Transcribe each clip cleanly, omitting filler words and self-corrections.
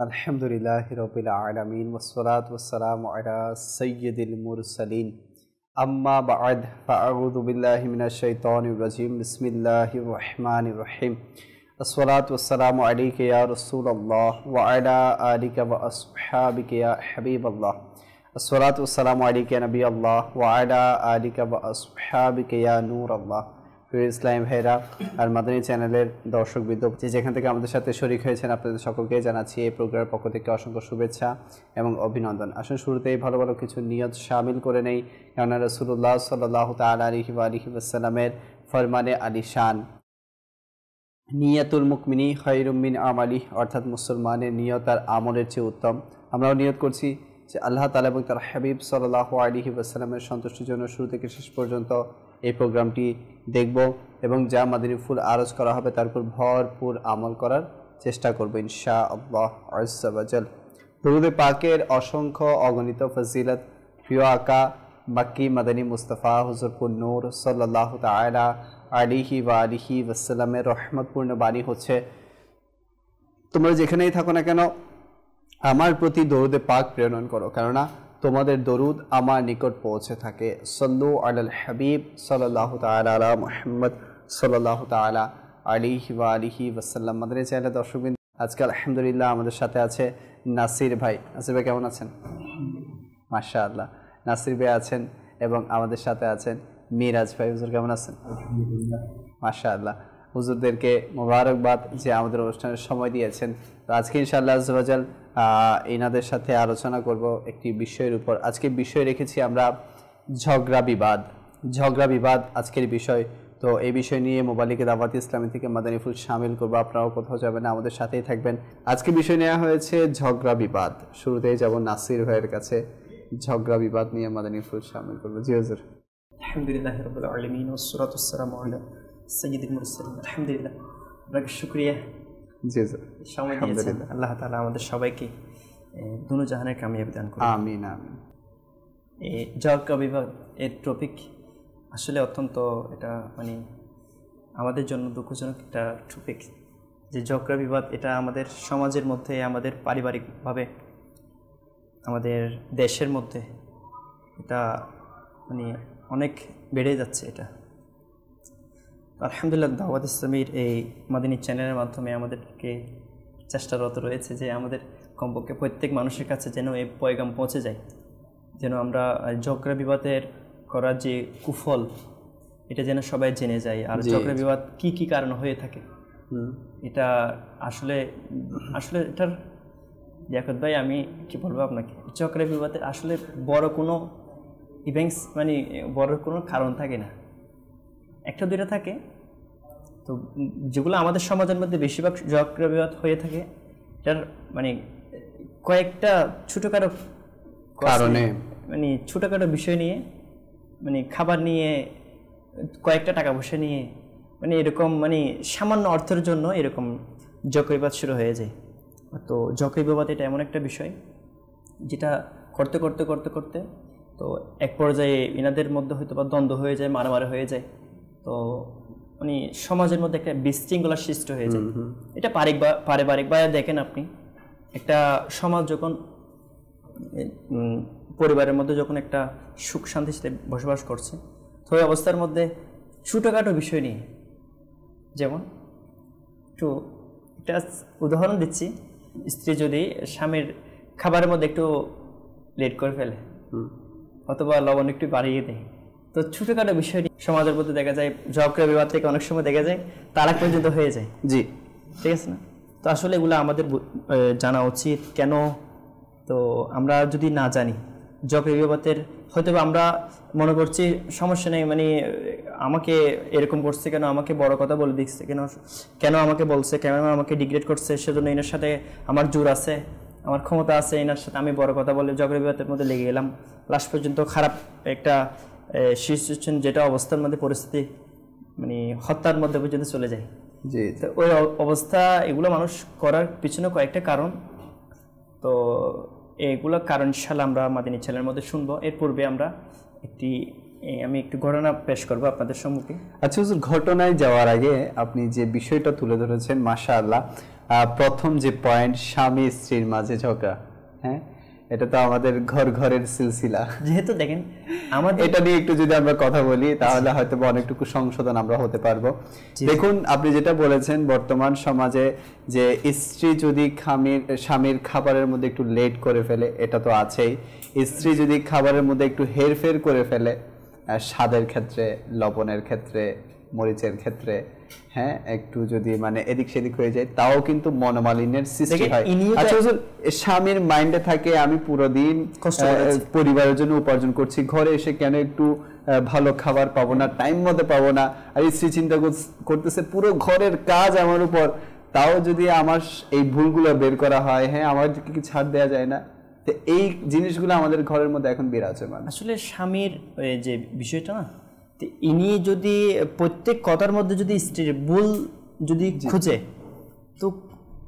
আলহামদুলিল্লাহি রাব্বিল আলামিন ওয়াসসালাতু ওয়াসসালামু আলা সাইয়্যিদিল মুরসালিন আম্মা বা'দ ফাআউযু বিল্লাহি মিনাশ শাইতানির রাজিম বিসমিল্লাহির রহমানির রহিম আসসালাতু ওয়াসসালামু আলাইকা ইয়া রাসূলুল্লাহ ওয়া আলা আলিকা ওয়া আসহাবিকা ইয়া হাবিবাল্লাহ আসসালাতু ওয়াসসালামু আলাইকা ইয়া নবিয়াল্লাহ ওয়া আলা আলিকা ওয়া আসহাবিকা ইয়া নূরাল্লাহ। ইসলাম ভাইরা আর মাদানী চ্যানেলের দর্শকবৃন্দ যেখান থেকে আমাদের সাথে শরীক হয়েছেন আপনাদের সকলকে জানাচ্ছি এই প্রোগ্রামের পক্ষ থেকে অসংখ্য শুভেচ্ছা এবং অভিনন্দন। আসলে শুরুতেই ভালো ভালো কিছু নিয়ত শামিল করে নেই, কেননা রাসূলুল্লাহ সাল্লাল্লাহু তাআলা আলাইহি ওয়া আলিহি ওয়াসাল্লামের ফরমানে আলিশান নিয়াতুল মুকমিনি খায়রুম মিন আমালি, অর্থাৎ মুসলমানের নিয়ত আর আমলের চেয়ে উত্তম। আমরাও নিয়ত করছি যে আল্লাহ তাআলা এবং তার হাবিব সাল্লাল্লাহু আলাইহি ওয়াসাল্লামের সন্তুষ্টির জন্য শুরু থেকে শেষ পর্যন্ত এই প্রোগ্রামটি দেখব এবং যা মাদানী ফুল আরজ করা হবে তার উপর ভরপুর আমল করার চেষ্টা করব ইনশাআল্লাহ আযজা ওয়া জাল। দুরূদে পাকের অসংখ্য অগণিত ফজিলত প্রিয় আকা মক্কি মাদানী মুস্তাফা হুজুরপুর নূর সাল্লাল্লাহু তাআলা আলাইহি ওয়া আলিহি ওয়াসাল্লামের রহমতপূর্ণ বাণী হচ্ছে, তোমরা যেখানেই থাকো না কেন আমার প্রতি দরুদে পাক প্রেরণ করো, কেননা তোমাদের দরুদ আমার নিকট পৌঁছে থাকে। সল্লু আলাল হাবিব সাল্লাল্লাহু তাআলা আলা মুহাম্মদ সাল্লাল্লাহু তাআলা আলাইহি ওয়া আলিহি ওয়াসাল্লাম। মাদানী চ্যানেলের দর্শকবৃন্দ, আজকে আলহামদুলিল্লাহ আমাদের সাথে আছে নাসির ভাই। নাসির ভাই কেমন আছেন? মাশাআল্লাহ, নাসির ভাই আছেন এবং আমাদের সাথে আছেন মিরাজ ভাই। হুজুর কেমন আছেন? মাশাআল্লাহ, হুজুরদেরকে মোবারকবাদ যে আমাদের অনুষ্ঠানের সময় দিয়েছেন। তো আজকে ইনশাআল্লাহ আযজা ওয়া জাল এনাদের সাথে আলোচনা করব একটি বিষয়ের উপর। আজকে বিষয় রেখেছি আমরা ঝগড়া বিবাদ। ঝগড়া বিবাদ আজকের বিষয়। তো এই বিষয় নিয়ে মোবালিকে দাওয়াত ইসলামী থেকে মাদানী ফুল শামিল করবো, আপনারাও কোথাও যাবেন না, আমাদের সাথেই থাকবেন। আজকে বিষয় নেওয়া হয়েছে ঝগড়া বিবাদ। শুরুতেই যাব নাসির ভাইয়ের কাছে, ঝগড়া বিবাদ নিয়ে মাদানী ফুল শামিল করবো। জি হুজুর। আলহামদুলিল্লাহি রাব্বিল আলামিন ওয়াসসালাতু ওয়াসসালামু আলা সাইয়্যিদিল মুরসালিন। আলহামদুলিল্লাহ, আপনাকে শুকরিয়া। জি জি, সময় দিয়েছেন। আল্লাহ তাআলা আমাদের সবাইকে দুনো জাহানের কামিয়াবি দান করুন। আমিন আমিন। এই ঝগড়া বিবাদ এর টপিক আসলে অত্যন্ত এটা আমাদের জন্য দুঃখজনক একটা টপিক, যে ঝগড়া বিবাদ এটা আমাদের সমাজের মধ্যে, আমাদের পারিবারিকভাবে, আমাদের দেশের মধ্যে এটা অনেক বেড়ে যাচ্ছে। এটা আলহামদুলিল্লাহ দাওয়াত ইসলামীর এই মাদানী চ্যানেলের মাধ্যমে আমাদেরকে চেষ্টারত রয়েছে যে আমাদের কমপক্ষে প্রত্যেক মানুষের কাছে যেন এই পয়গাম পৌঁছে যায়, যেন আমরা ঝগড়া বিবাদের করার যে কুফল এটা যেন সবাই জেনে যায়। আর ঝগড়া বিবাদ কি কি কারণ হয়ে থাকে এটা আসলে এটার লিয়াকত ভাই, আমি কি বলবো আপনাকে, ঝগড়া বিবাদের আসলে বড় কোনো ইভেন্টস বড় কোনো কারণ থাকে না, একটা দুইটা থাকে। তো যেগুলো আমাদের সমাজের মধ্যে বেশিরভাগ ঝগড়া বিবাদ হয়ে থাকে এটার কয়েকটা ছোটোখাটো কারণে, ছোটোখাটো বিষয় নিয়ে, খাবার নিয়ে, কয়েকটা টাকা পয়সা নিয়ে, এরকম সামান্য অর্থের জন্য এরকম ঝগড়া বিবাদ শুরু হয়ে যায়। তো ঝগড়া বিবাদ এটা এমন একটা বিষয় যেটা করতে করতে করতে করতে তো এক পর্যায়ে এনাদের মধ্যে হয়তো বা দ্বন্দ্ব হয়ে যায়, মারামারি হয়ে যায়। তো সমাজের মধ্যে একটা বিশৃঙ্খলার সৃষ্টি হয়ে যায়। এটা পারিবারিক বা দেখেন আপনি একটা সমাজ যখন পরিবারের মধ্যে যখন একটা সুখ শান্তির সাথে বসবাস করছে, তো ওই অবস্থার মধ্যে ছোটোখাটো বিষয় নিয়ে, যেমন একটু একটা উদাহরণ দিচ্ছি, স্ত্রী যদি স্বামীর খাবারের মধ্যে একটু লেট করে ফেলে অথবা লবণ একটু বাড়িয়ে দেয়, তো ছোটোখাটো বিষয় নিয়ে সমাজের মধ্যে দেখা যায় ঝগড়া বিবাদ থেকে অনেক সময় দেখা যায় তালাক পর্যন্ত হয়ে যায়। জি, ঠিক আছে না? তো আসলে এগুলো আমাদের জানা উচিত। কেন? তো আমরা যদি না জানি ঝগড়া বিবাদের, হয়তো আমরা মনে করছি সমস্যা নেই, আমাকে এরকম করছে কেন, আমাকে বড় কথা বলে দিচ্ছে কেন আমাকে বলছে, কেন আমাকে ডিগ্রেড করছে, সেজন্য এনার সাথে আমার জোর আছে, আমার ক্ষমতা আছে, এনার সাথে আমি বড় কথা বলে ঝগড়া বিবাদের মধ্যে লেগে গেলাম। লাস্ট পর্যন্ত খারাপ একটা সিচুয়েশন, যেটা অবস্থার মধ্যে পরিস্থিতি হত্যার মধ্যে পর্যন্ত চলে যায়। জি, তো ওই অবস্থা, এগুলো মানুষ করার পিছনে কয়েকটা কারণ। তো এগুলো কারণ ইনশাআল্লাহ আমরা মাদানী চ্যানেলের মধ্যে শুনবো। এর পূর্বে আমরা আমি একটু ঘটনা পেশ করবো আপনাদের সম্মুখে। আচ্ছা হুজুর, ঘটনায় যাওয়ার আগে আপনি যে বিষয়টা তুলে ধরেছেন মাশাআল্লাহ, প্রথম যে পয়েন্ট, স্বামী স্ত্রীর মাঝে ঝগড়া, হ্যাঁ এটা তো আমাদের ঘরের সিলসিলা। যেহেতু দেখেন আমাদের এটা নিয়ে একটু যদি আমরা কথা বলি তাহলে হয়তো অনেকটুকু সংশোধন আমরা হতে পারবো। দেখুন আপনি যেটা বলেছেন, বর্তমান সমাজে যে স্ত্রী যদি স্বামীর খাবারের মধ্যে একটু লেট করে ফেলে, এটা তো আছেই। স্ত্রী যদি খাবারের মধ্যে একটু হেরফের করে ফেলে, স্বাদের ক্ষেত্রে, লবণের ক্ষেত্রে, মরিচের ক্ষেত্রে, হ্যাঁ একটু যদি মানে এদিক সেদিক হয়ে যায়, তাও কিন্তু মনোমালিন্যের সৃষ্টি হয়। আচ্ছা স্বামীর মাইন্ডে থাকে আমি পুরো দিন পরিবারের জন্য উপার্জন করছি, ঘরে এসে কেন একটু ভালো খাবার পাবো না, টাইম মতো পাবো না, আর স্ত্রী চিন্তা করতেছে পুরো ঘরের কাজ আমার উপর, তাও যদি আমার এই ভুলগুলো বের করা হয়, হ্যাঁ আমার কি ছাড় দেওয়া যায় না? তো এই জিনিসগুলো আমাদের ঘরের মধ্যে এখন বিরাজমান। আসলে স্বামীর যে বিষয়টা না, ইনি যদি প্রত্যেক কথার মধ্যে যদি স্ত্রীর ভুল যদি খুঁজে, তো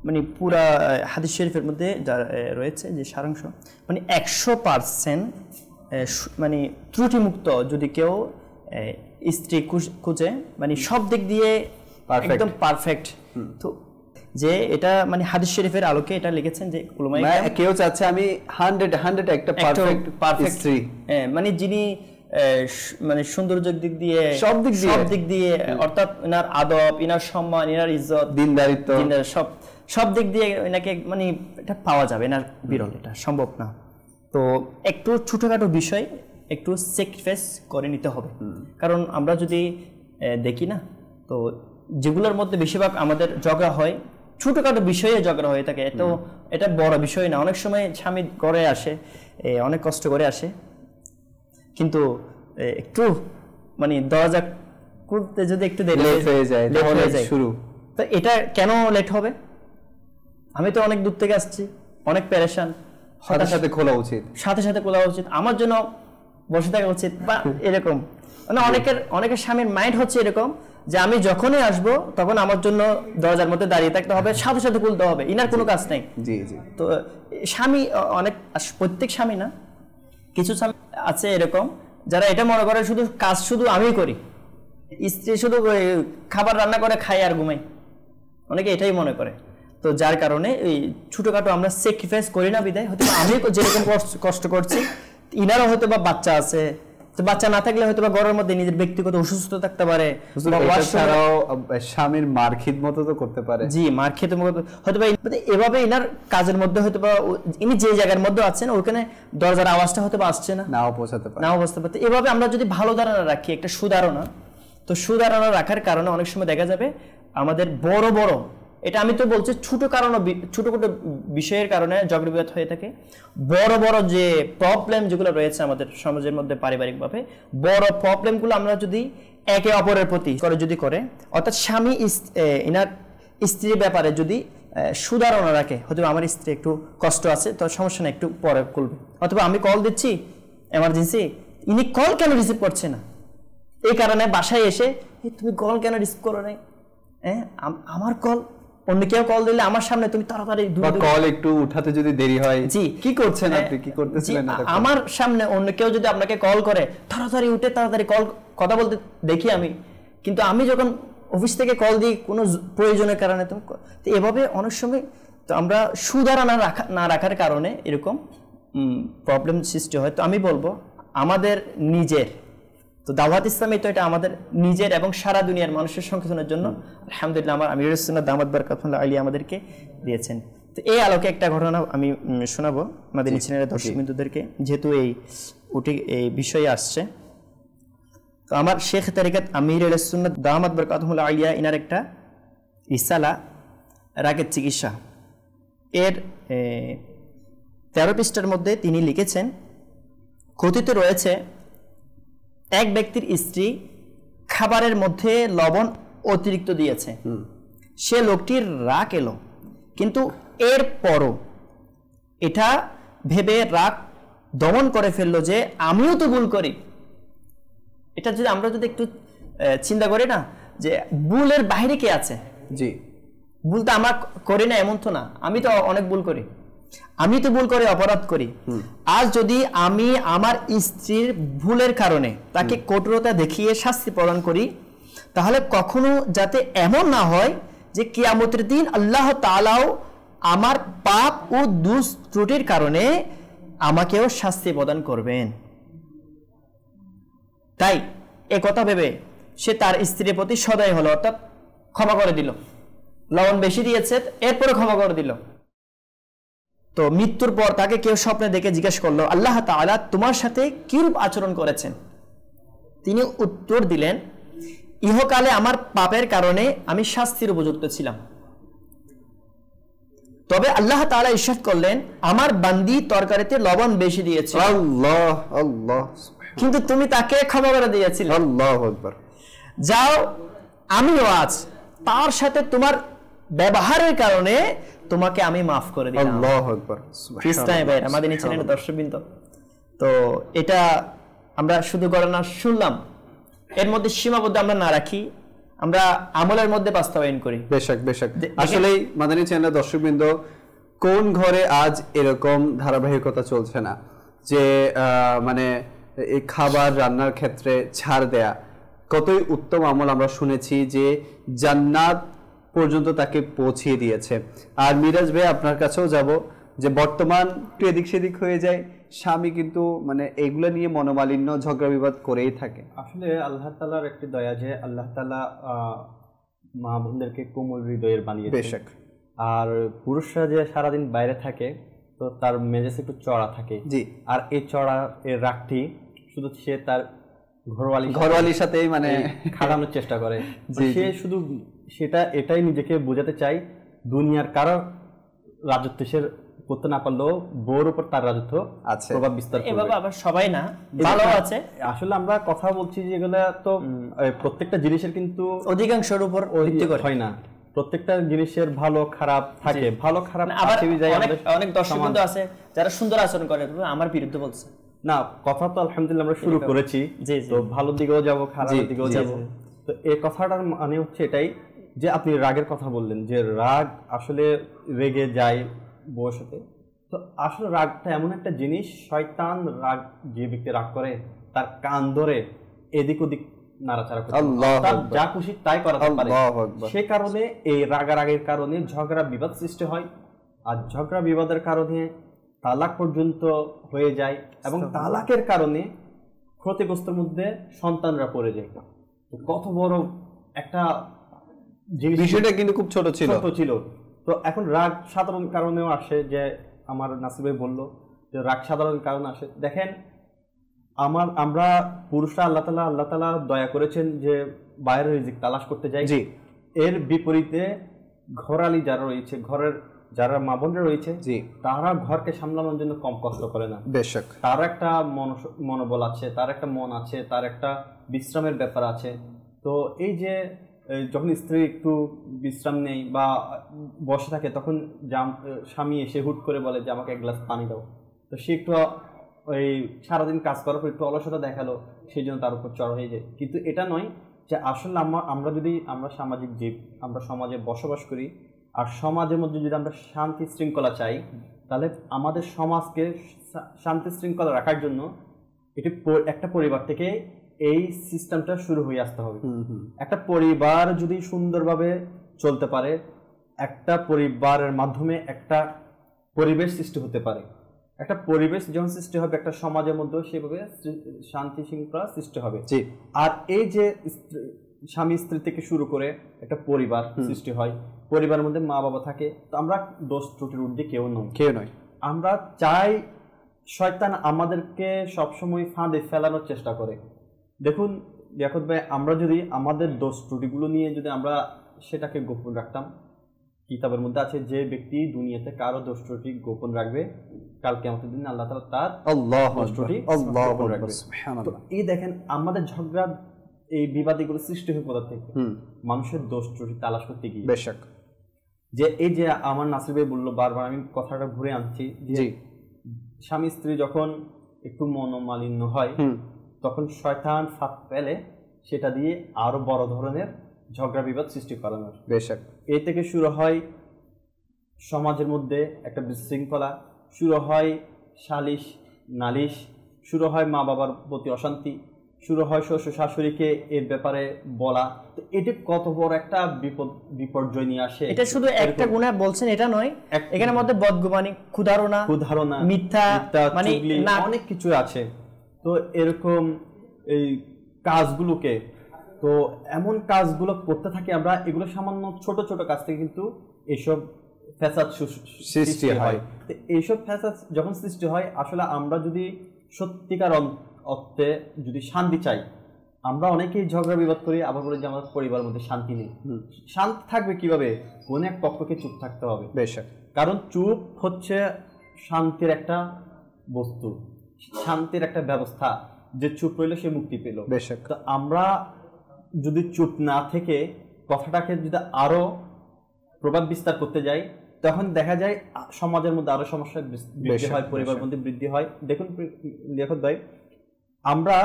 মানে পুরা হাদিস শরীফের মধ্যে যা রয়েছে যে সারাংশ, মানে 100% মানে ত্রুটিমুক্ত যদি কেউ স্ত্রী খুঁজে, মানে সব দিক দিয়ে একদম পারফেক্ট, তো যে এটা মানে হাদিস শরীফের আলোকে এটা লিখেছেন যে কেউ চাচ্ছে আমি 100 একটা পারফেক্ট স্ত্রী, মানে যিনি মানে সৌন্দর্যের দিক দিয়ে সব দিক দিয়ে অর্থাৎ ইনার আদব, ইনার সম্মান, ইনার ইজ্জত, দিনদারিত্ব, সব দিক দিয়ে এনাকে মানে এটা পাওয়া যাবে না, বিরল, এটা সম্ভব না। তো একটু ছোটখাটো বিষয় একটু স্যাক্রিফাইস করে নিতে হবে, কারণ আমরা যদি দেখি না, তো যেগুলোর মধ্যে বেশিরভাগ আমাদের ঝগড়া হয় ছোটখাটো বিষয়ে ঝগড়া হয়ে থাকে, তো এটা বড় বিষয় না। অনেক সময় স্বামী ঘরে আসে, অনেক কষ্ট করে আসে, কিন্তু একটু মানে দরজা খুলতে যদি একটু দেরি হয়ে যায় শুরু, তো এটা কেন লেট হবে? আমি তো অনেক দূর থেকে আসছি, অনেক পেরেশান, সাথে সাথে খোলা উচিত, আমার জন্য বসে থাকা উচিত, বা এরকম মানে অনেকের স্বামীর মাইন্ড হচ্ছে এরকম যে আমি যখনই আসবো তখন আমার জন্য দরজার মধ্যে দাঁড়িয়ে থাকতে হবে, সাথে সাথে খুলতে হবে, ইনার কোনো কাজ নেই। তো স্বামী প্রত্যেক স্বামী না, কিছু স্বামী আছে এরকম যারা এটা মনে করে শুধু আমিই করি, স্ত্রী শুধু খাবার রান্না করে খাই আর ঘুমাই, অনেকে এটাই মনে করে। তো যার কারণে এই ছোটখাটো আমরা স্যাক্রিফাইস করি না বিদায়, হয়তো আমি যেরকম কষ্ট করছি ইনারও হয়তো বা বাচ্চা আছে, তো বাচ্চা না থাকলে হয়তো বা ঘরের মধ্যে নিজের ব্যক্তিগত অসুস্থ থাকতে পারে, স্বামীর মার খিদমত তো করতে পারে, জি মার খিদমত হয়তো বা এভাবে ইনার কাজের মধ্যে হয়তো বা ইনি যে জায়গার মধ্যে আছেন ওখানে দরজার আওয়াজটা হয়তো বা আসছে না, নাও পৌঁছাতে পারে। এভাবে আমরা যদি ভালো ধারণা রাখি, একটা সুধারণা, তো সুধারণা রাখার কারণে অনেক সময় দেখা যাবে আমাদের বড় এটা আমি তো বলছি ছোট বিষয়ের কারণে ঝগড়া বিবাদ হয়ে থাকে। বড় যে প্রবলেম যেগুলো রয়েছে আমাদের সমাজের মধ্যে পারিবারিকভাবে, বড় প্রবলেমগুলো আমরা যদি একে অপরের প্রতি করে, অর্থাৎ স্বামী ইনার স্ত্রীর ব্যাপারে যদি সুধারণা রাখে, হয়তো আমার স্ত্রী একটু কষ্ট আছে, তো সমস্যা না, একটু পরে করবে, অথবা আমি কল দিচ্ছি এমার্জেন্সি, ইনি কল কেন রিসিভ করছে না, এই কারণে বাসায় এসে তুমি কল কেন রিসিভ করো নাই, আমার কল অন্য কেউ কল দিলে আমার সামনে তুমি তাড়াতাড়ি কল একটু উঠাতে যদি দেরি হয়, জি কি করছেন আপনি, কি করতেছিলেন, আমার সামনে অন্য কেউ যদি আপনাকে কল করে তাড়াতাড়ি উঠে তাড়াতাড়ি কথা বলতে দেখি আমি, কিন্তু আমি যখন অফিস থেকে কল দিই কোনো প্রয়োজনের কারণে, তো এভাবে অনেক সময় তো আমরা সুধারণা না রাখার কারণে এরকম প্রবলেম সৃষ্টি হয়। তো আমি বলবো আমাদের নিজের, তো দাওয়াত ইসলামী তো এটা আমাদের নিজের এবং সারা দুনিয়ার মানুষের সংশোধনের জন্য আলহামদুলিল্লাহ আমার আমিরুস সুন্নাত দামাত বারাকাতুল্লাহ আলী আমাদেরকে দিয়েছেন। তো এই আলোকে একটা ঘটনা আমি শোনাবো মাদিনী চ্যানেলের দর্শক বিন্দুদেরকে, যেহেতু এই বিষয়ে আসছে। তো আমার শেখ তারিকাত আমিরুস সুন্নাত দামাত বারাকাতুল্লাহ আলিয়া ইনার একটা রিসালা রাগের চিকিৎসা, এর 13 পৃষ্ঠার মধ্যে তিনি লিখেছেন, কথিত রয়েছে এক ব্যক্তির স্ত্রী খাবারের মধ্যে লবণ অতিরিক্ত দিয়েছে, সে লোকটির রাগ এলো, কিন্তু এরপরও এটা ভেবে রাগ দমন করে ফেললো যে আমিও তো ভুল করি। এটা যদি আমরা একটু চিন্তা করি না, যে ভুলের বাইরে কে আছে, জি ভুল তো আমরা করি না এমন তো না, আমি তো অনেক ভুল করি, আমি তো ভুল করে অপরাধ করি। আজ যদি আমি আমার স্ত্রীর ভুলের কারণে তাকে কঠোরতা দেখিয়ে শাস্তি প্রদান করি, তাহলে কখনো যাতে এমন না হয় যে কিয়ামতের দিন আল্লাহ তাআলাও আমার পাপ ও দোষ ত্রুটির কারণে আমাকেও শাস্তি প্রদান করবেন। তাই এ কথা ভেবে সে তার স্ত্রীর প্রতি সদয় হলো, অর্থাৎ ক্ষমা করে দিল। লবণ বেশি দিয়েছে, এরপরে ক্ষমা করে দিল। তো মৃত্যুর পর তাকে কেউ স্বপ্নে দেখে জিজ্ঞেস করলো, আল্লাহ তাআলা তোমার সাথে কিরূপ আচরণ করেছেন? তিনি উত্তর দিলেন, ইহকালে আমার পাপের কারণে আমি শাস্তির উপযুক্ত ছিলাম, তবে আল্লাহ তাআলা ইরশাদ করলেন, আমার বান্দি তরকারিতে লবণ বেশি দিয়েছে, আল্লাহ আল্লাহ, কিন্তু তুমি তাকে ক্ষমা করে দিয়েছিলে। আল্লাহু আকবার। যাও, আমিও আজ তার সাথে তোমার ব্যবহারের কারণে তোমাকে আমি মাফ করে দিলাম। আল্লাহু আকবার। খ্রিস্টান ভাই আমাদের চ্যানেলের দর্শকবৃন্দ, তো এটা আমরা শুধু গণনা শুনলাম, এর মধ্যে সীমাবদ্ধ আমরা না রাখি, আমরা আমলের মধ্যে বাস্তবায়ন করি। বেশক বেশক। আসলেই মাদানী চ্যানেলের দর্শকবৃন্দ, কোন ঘরে আজ এরকম ধারাবাহিকতা চলছে না যে মানে এই খাবার রান্নার ক্ষেত্রে ছাড় দেয়া কতই উত্তম আমল আমরা শুনেছি যে জান্নাত পর্যন্ত তাকে পৌঁছিয়ে দিয়েছে। আর মিরাজ ভাই আপনার কাছেও যাব যে বর্তমান একটু এদিক সেদিক হয়ে যায়, স্বামী কিন্তু মানে এগুলো নিয়ে মনোমালিন্য ঝগড়া বিবাদ করেই থাকে। আসলে আল্লাহ তাআলার একটি দয়া যে আল্লাহ তাআলা মা বোনদেরকে কোমল হৃদয়ের বানিয়েছে। বেশক। আর পুরুষরা যে সারাদিন বাইরে থাকে তো তার মেজাজ একটু চড়া থাকে। জি। আর এই চড়া এর রাগটি শুধু সে তার ঘরওয়ালির সাথেই মানে খাটানোর চেষ্টা করে। জি, সে শুধু এটাই নিজেকে বোঝাতে চায়, দুনিয়ার কারো রাজত্ব সে করতে না পারলেও বউর উপর তার রাজত্ব আছে, প্রভাব বিস্তার করবে। এভাবে আবার সবাই না, ভালো আছে। আসলে আমরা কথা বলছি যেগুলা তো প্রত্যেকটা জিনিসের কিন্তু অধিকাংশের উপর ভিত্তি করে হয় না, প্রত্যেকটা জিনিসের ভালো খারাপ থাকে, ভালো খারাপ আবার আসেই যায়। অনেক দর্শক কিন্তু আছে যারা সুন্দর আচরণ করে, আমার বিরুদ্ধে বলছে না, কথা তো আলহামদুলিল্লাহ আমরা শুরু করেছি, তো ভালো দিকেও যাব, খারাপ দিকেও যাব। তো এই কথাটার মানে হচ্ছে এটাই যে আপনি রাগের কথা বললেন যে রাগ আসলে রেগে যায় বউর সাথে। তো আসলে রাগটা এমন একটা জিনিস, শয়তান রাগ, যে ব্যক্তি রাগ করে তার কান ধরে এদিক ওদিক নাড়াচাড়া করে, তার যা খুশি তাই করাতে পারে। সে কারণে এই রাগারাগের কারণে ঝগড়া বিবাদ সৃষ্টি হয়, আর ঝগড়া বিবাদের কারণে তালাক পর্যন্ত হয়ে যায়, এবং তালাকের কারণে ক্ষতিগ্রস্তের মধ্যে সন্তানরা পড়ে যায়। তো কত বড় একটা জিনিস, বিষয়টা কিন্তু খুব ছোট ছিল। তো এখন রাগ সাধারণ কারণেও আসে, যে আমার নাসির ভাই বললো যে রাগ সাধারণ কারণে আসে। দেখেন আমরা পুরুষরা আল্লাহ তাআলা দয়া করেছেন যে বাইরের রিজিক তালাশ করতে যাই। এর বিপরীতে ঘরালি যারা রয়েছে, ঘরের যারা মা বোনরা রয়েছে, তারা ঘরকে সামলানোর জন্য কম কষ্ট করে না। বেশক। তার একটা মনোবল আছে, তার একটা মন আছে, তার একটা বিশ্রামের ব্যাপার আছে। তো এই যে যখন স্ত্রী একটু বিশ্রাম নেই বা বসে থাকে, তখন স্বামী এসে হুট করে বলে যে আমাকে এক গ্লাস পানি দাও, তো সে একটু ওই সারাদিন কাজ করার পর একটু অলসতা দেখালো, সেই জন্য তার উপর চড় হয়ে যায়। কিন্তু এটা নয় যে আসলে আমরা সামাজিক জীব, আমরা সমাজে বসবাস করি, আর সমাজের মধ্যে যদি আমরা শান্তি শৃঙ্খলা চাই, তাহলে আমাদের সমাজকে শান্তি শৃঙ্খলা রাখার জন্য এটি একটা পরিবার থেকে এই সিস্টেমটা শুরু হয়ে আসতে হবে। একটা পরিবার যদি সুন্দরভাবে চলতে পারে, একটা পরিবারের মাধ্যমে একটা পরিবেশ সৃষ্টি হতে পারে। একটা পরিবেশ যখন সৃষ্টি হবে একটা সমাজের মধ্যে, সেভাবে শান্তি শৃঙ্খলা সৃষ্টি হবে। আর এই যে স্বামী স্ত্রী থেকে শুরু করে একটা পরিবার সৃষ্টি হয়, পরিবারের মধ্যে মা বাবা থাকে, তো আমরা দোষ ত্রুটির ঊর্ধ্বে কেউ নয়। আমরা চাই, শয়তান আমাদেরকে সবসময় ফাঁদে ফেলানোর চেষ্টা করে। দেখুন লিয়াকত ভাই, আমরা যদি আমাদের দোষ ত্রুটিগুলো নিয়ে যদি আমরা সেটাকে গোপন রাখতাম, কিতাবের মধ্যে আছে যে ব্যক্তি দুনিয়াতে কারো দোষ ত্রুটি গোপন রাখবে, কাল কিয়ামতের দিন আল্লাহ তাআলা তার দোষ ত্রুটি গোপন রাখবে। তো এই দেখেন আমাদের ঝগড়া, এই বিবাদীগুলো সৃষ্টি হয় কোথা থেকে? মানুষের দোষ ত্রুটি তালাশ করতে গিয়ে। বেশক। যে এই যে আমার নাসির ভাই বললো, বারবার আমি কথাটা ঘুরে আনছি, যে স্বামী স্ত্রী যখন একটু মনোমালিন্য হয়, তখন শয়তান ফাঁদ পেলে সেটা দিয়ে আরো বড় ধরনের ঝগড়া বিবাদ সৃষ্টি করানোর। বেশক। এ থেকে শুরু হয় সমাজের মধ্যে একটা বিশৃঙ্খলা, শুরু হয় সালিশ নালিশ, শুরু হয় মা বাবার প্রতি অশান্তি, শুরু হয় শ্বশুর শাশুড়িকে এর ব্যাপারে বলা, তো এটি কত বড় একটা বিপর্যয় নিয়ে আসে। এটা শুধু একটা গুনাহ বলছেন এটা নয়, এখানের মধ্যে বদগুমানি, ক্ষুধারণা, মিথ্যা মানে অনেক কিছু আছে। তো এরকম এই কাজগুলোকে, তো এমন কাজগুলো করতে থাকি আমরা, এগুলো সামান্য ছোট ছোট কাজ থেকে কিন্তু এইসব ফ্যাসাদ সৃষ্টি হয়। তো এইসব ফ্যাসাদ যখন সৃষ্টি হয়, আসলে আমরা যদি সত্যিকার অর্থে যদি শান্তি চাই, আমরা অনেকেই ঝগড়া বিবাদ করি, আবার বলি যে আমাদের পরিবারের মধ্যে শান্তি নেই। শান্তি থাকবে কিভাবে? কোন এক পক্ষকে চুপ থাকতে হবে। বেশক, কারণ চুপ হচ্ছে শান্তির একটা বস্তু, শান্তির একটা ব্যবস্থা। যে চুপ রইল সে মুক্তি পেল। বেশক। তো আমরা যদি চুপ না থেকে কথাটাকে যদি আরো প্রভাব বিস্তার করতে যাই, তখন দেখা যায় সমাজের মধ্যে আরো সমস্যা বৃদ্ধি হয়, পরিবারের মধ্যে বৃদ্ধি হয়। দেখুন লিয়াকত ভাই, আমরা